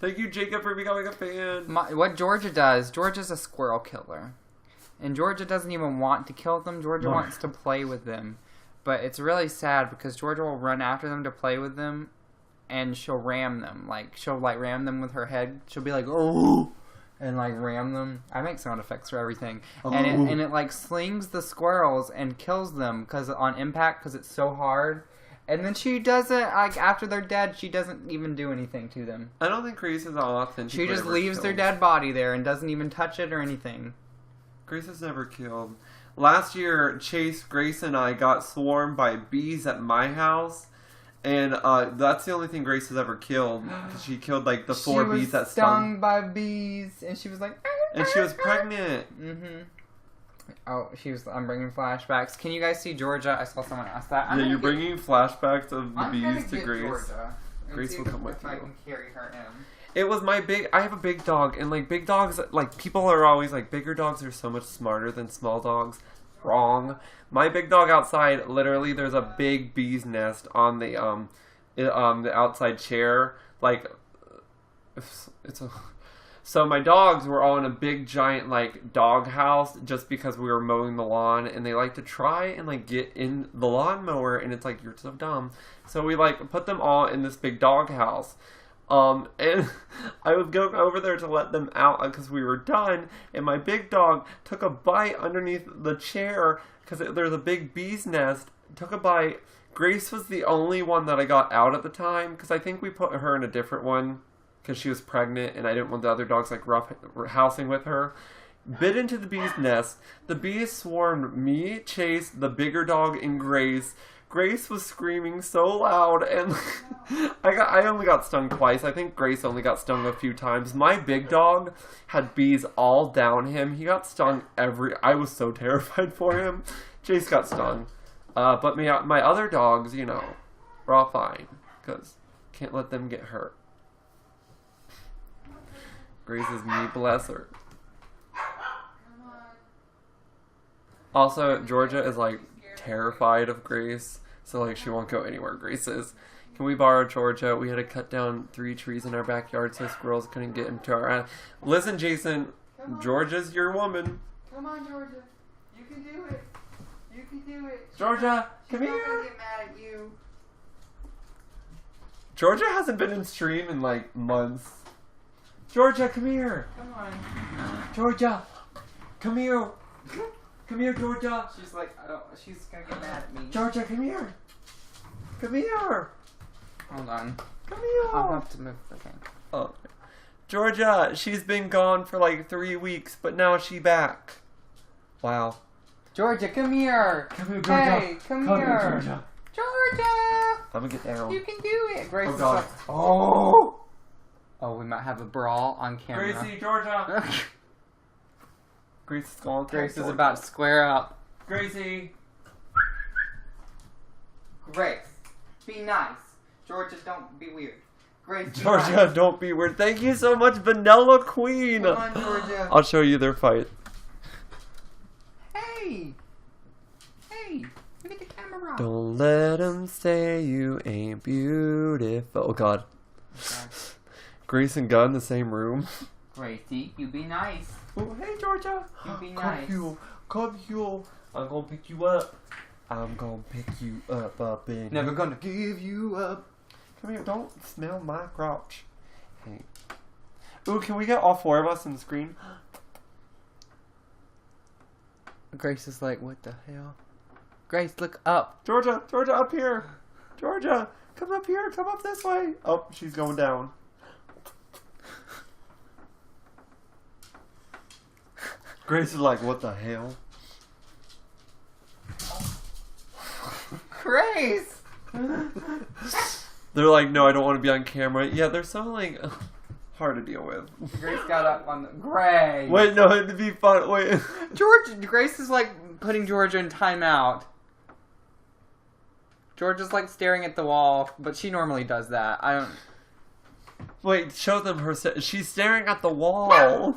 Thank you, Jacob, for becoming a fan. What Georgia does, Georgia's a squirrel killer. And Georgia doesn't even want to kill them. Georgia wants to play with them. But it's really sad because Georgia will run after them to play with them. And she'll ram them. Like, she'll, like, ram them with her head. She'll be like, oh, and, like, ram them. I make sound effects for everything. Oh. And it, like, slings the squirrels and kills them on impact because it's so hard. And then she doesn't, like, after they're dead, she doesn't even do anything to them. I don't think Grace is authentic. She just leaves their dead body there and doesn't even touch it or anything. Grace is never killed. Last year, Chase, Grace, and I got swarmed by bees at my house. And that's the only thing Grace has ever killed. Because she killed, like, the 4 bees that stung. She was stung by bees. And she was like... And she was pregnant. Mm-hmm. Oh, I'm bringing flashbacks. Can you guys see Georgia? I saw someone ask that. Yeah, you're bringing flashbacks of the bees to Grace. Georgia Grace will come with you. I can carry her in. It was I have a big dog, and like big dogs, like people are always like bigger dogs are so much smarter than small dogs. Wrong. My big dog outside, literally, there's a big bee's nest on the outside chair. Like, so my dogs were all in a big giant like dog house just because we were mowing the lawn, and they like to try and like get in the lawnmower, and it's like, you're so dumb. So we like put them all in this big dog house. And I was going over there to let them out because we were done, and my big dog took a bite underneath the chair because there's a big bee's nest. Took a bite. Grace was the only one that I got out at the time because I think we put her in a different one because she was pregnant, and I didn't want the other dogs like rough housing with her. Bit into the bee's nest. The bees swarmed me, Chase, the bigger dog, and Grace. Grace was screaming so loud, and I only got stung twice. I think Grace only got stung a few times. My big dog had bees all down him. He got stung I was so terrified for him. Chase got stung. But my other dogs, you know, were all fine, because can't let them get hurt. Grace is me, bless her. Also, Georgia is like terrified of Grace. So, like, she won't go anywhere Grace is. Can we borrow Georgia? We had to cut down 3 trees in our backyard so squirrels couldn't get into our... Listen, Jason, Georgia's your woman. Come on, Georgia. You can do it. You can do it. Georgia, come here. I'm not gonna get mad at you. Georgia hasn't been in stream in, like, months. Georgia, come here. Come on. Georgia, come here. Come here, Georgia. She's like, she's gonna get mad at me. Georgia, come here. Come here. Hold on. Come here. I'll have to move the thing. Oh. Georgia, she's been gone for like 3 weeks, but now she's back. Wow. Georgia, come here. Come here, Georgia. Hey, come here. Georgia. Georgia. I'm gonna get down. You can do it. Grace Oh, God. Oh, we might have a brawl on camera. Gracie, Georgia. Grace is gone. Grace is about to square up. Gracie. Grace, be nice. Georgia, don't be weird. Grace, be Georgia, nice. don't be weird. Thank you so much, Vanilla Queen. Come on, Georgia. I'll show you their fight. Hey. Hey. Look at the camera. Don't let them say you ain't beautiful. Oh, God. Okay. Grace and Gunn in the same room. Gracie, you be nice. Oh, hey, Georgia. You be nice. Come here. I'm gonna pick you up. I'm gonna pick you up and Never gonna give you up. Come here, don't smell my crotch. Hey. Ooh, can we get all 4 of us on the screen? Grace is like, what the hell? Grace, look up. Georgia, up here. Georgia, come up here. Come up this way. Oh, she's going down. Grace is like, what the hell? Grace! They're like, no, I don't want to be on camera. Yeah, they're so like hard to deal with. Grace got up on the Grace. Wait, no, it'd be fun. Wait, Grace is like putting Georgia in timeout. Georgia's like staring at the wall, but she normally does that. I don't. Wait, show them her. She's staring at the wall.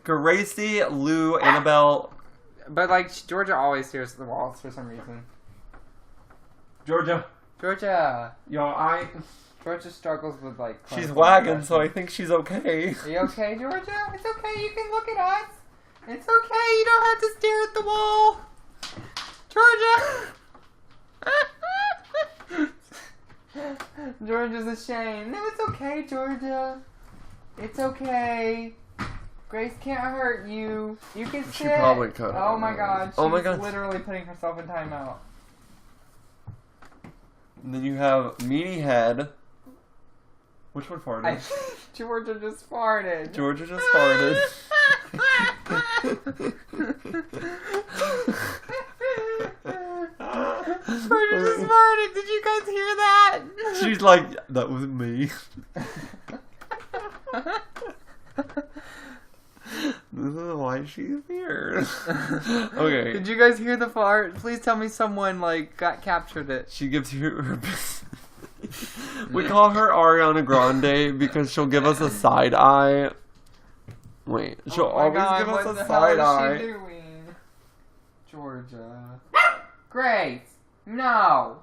Gracie, Lou, Annabelle. But like Georgia always stares at the walls for some reason. Georgia, Georgia struggles with like. She's wagging, so I think she's okay. Are you okay, Georgia? It's okay. You can look at us. It's okay. You don't have to stare at the wall. Georgia. Georgia's ashamed. No, it's okay, Georgia. It's okay. Grace can't hurt you. You can sit. She probably could. Oh my god. Oh my god. Literally putting herself in timeout. And then you have Meanie Head. Which one farted? Georgia just farted. Georgia just farted. Georgia just farted. Did you guys hear that? She's like, that was me. This is why she's here. Okay. Did you guys hear the fart? Please tell me someone like captured it. She gives you her. We call her Ariana Grande because she'll give us a side eye. Wait, she'll always give us a side eye. What is she doing? Georgia. Grace, no.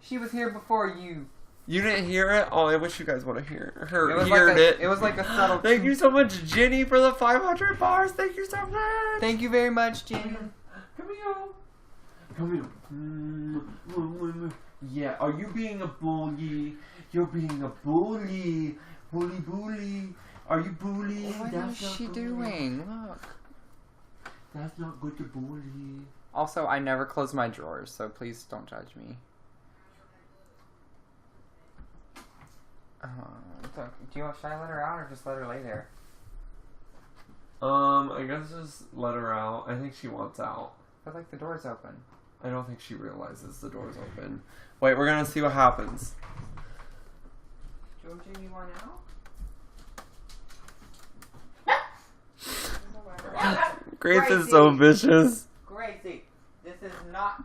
She was here before you. You didn't hear it? Oh, I wish you guys would have heard it. It was like a subtle. Thank you so much, Jenny, for the 500 bars. Thank you so much. Thank you very much, Jenny. Come here. Come here. Yeah, are you being a bully? You're being a bully. Bully. Are you bullying? What is she doing? Look. That's not good to bully. Also, I never close my drawers, so please don't judge me. Should I let her out or just let her lay there? I guess just let her out. I think she wants out. But like the door's open. I don't think she realizes the door's open. Wait, we're gonna see what happens. Georgia, you want out? Grace is so vicious. Gracie, this is not.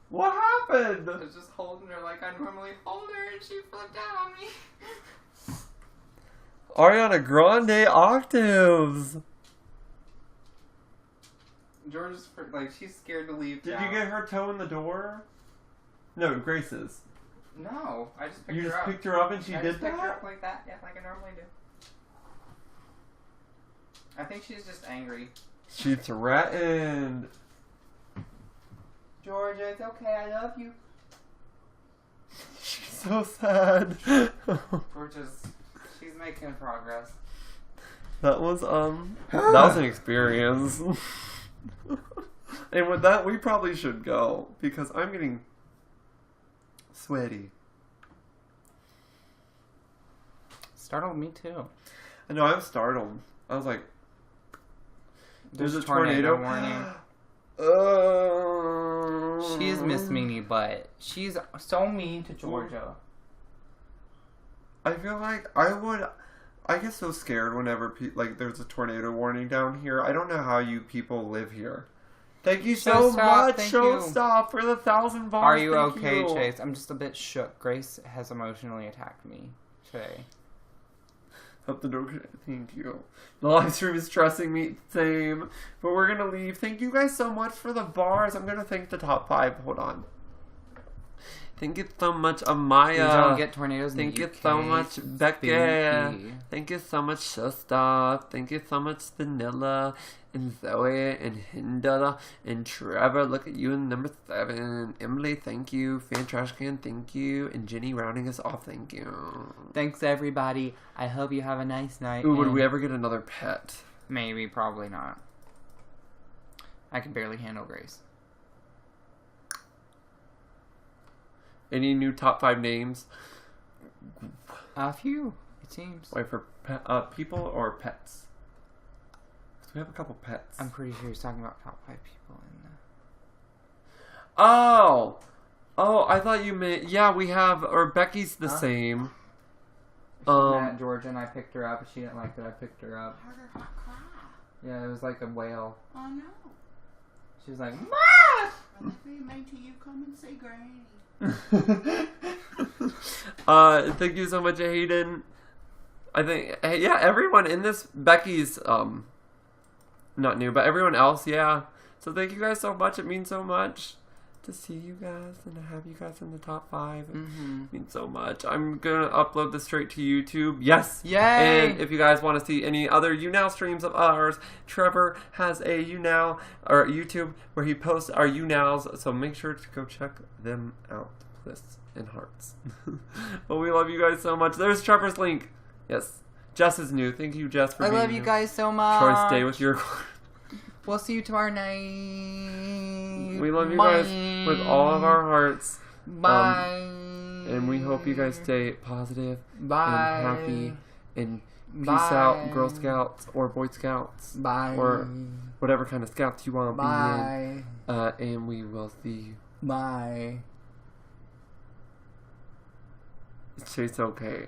What happened? I was just holding her like I normally hold her, and she flipped out on me. Ariana Grande octaves. George's like she's scared to leave. Did you get her toe in the door? No, Grace's. No, I just picked her up. You just picked her up and she did picked her that? up like that, yeah, like I normally do. I think she's just angry. She threatened. Georgia, it's okay. I love you. She's so sad. She's making progress. That was an experience. And with that, we probably should go because I'm getting sweaty. Startled me too. I know, I'm startled. I was like, there's a tornado warning. She is Miss Meanie, but she's so mean to Georgia. I feel like I get so scared whenever there's a tornado warning down here. I don't know how you people live here. Thank you so much, Showstop, for the 1,000 bars. Are you okay, Chase? I'm just a bit shook. Grace has emotionally attacked me today. Up the door. Thank you. The live stream is stressing me. Same. But we're going to leave. Thank you guys so much for the bars. I'm going to thank the top 5. Hold on. Thank you so much, Amaya. We don't get tornadoes in Thank the you UK. so much, Becky. Spooky. Thank you so much, Shasta. Thank you so much, Vanilla, and Zoe, and Hinda, and Trevor. Look at you in number 7. Emily, thank you. Fan Trash Can, thank you. And Jenny rounding us off, thank you. Thanks, everybody. I hope you have a nice night. Ooh, would we ever get another pet? Maybe, probably not. I can barely handle Grace. Any new top 5 names? A few, it seems. Wait, for people or pets? 'Cause we have a couple pets. I'm pretty sure he's talking about top 5 people in the... Oh, I thought you meant, yeah, we have, or Becky's the same. She met Georgia and I picked her up, and she didn't like that I picked her up. I heard her hot cry. Yeah, it was like a whale. Oh no. She was like, "Ma!" Whatever you made to you, come and see Granny. Thank you so much, Hayden. I think, yeah, everyone in this, Becky's, not new, but everyone else, yeah. So thank you guys so much. It means so much to see you guys and to have you guys in the top 5. It means so much. I'm gonna upload this straight to YouTube. Yes! Yay! And if you guys want to see any other Younow streams of ours, Trevor has a Younow, or YouTube, where he posts our Younows, so make sure to go check them out. Bliss and hearts. Well, we love you guys so much. There's Trevor's link. Yes. Jess is new. Thank you, Jess, for being I love you guys so much. Troy, stay with your... We'll see you tomorrow night. We love you guys with all of our hearts. Bye. And we hope you guys stay positive Bye. and happy. And peace Bye. out, Girl Scouts or Boy Scouts. Bye. Or whatever kind of scouts you want to Bye. be in. And we will see you. Bye. It's okay.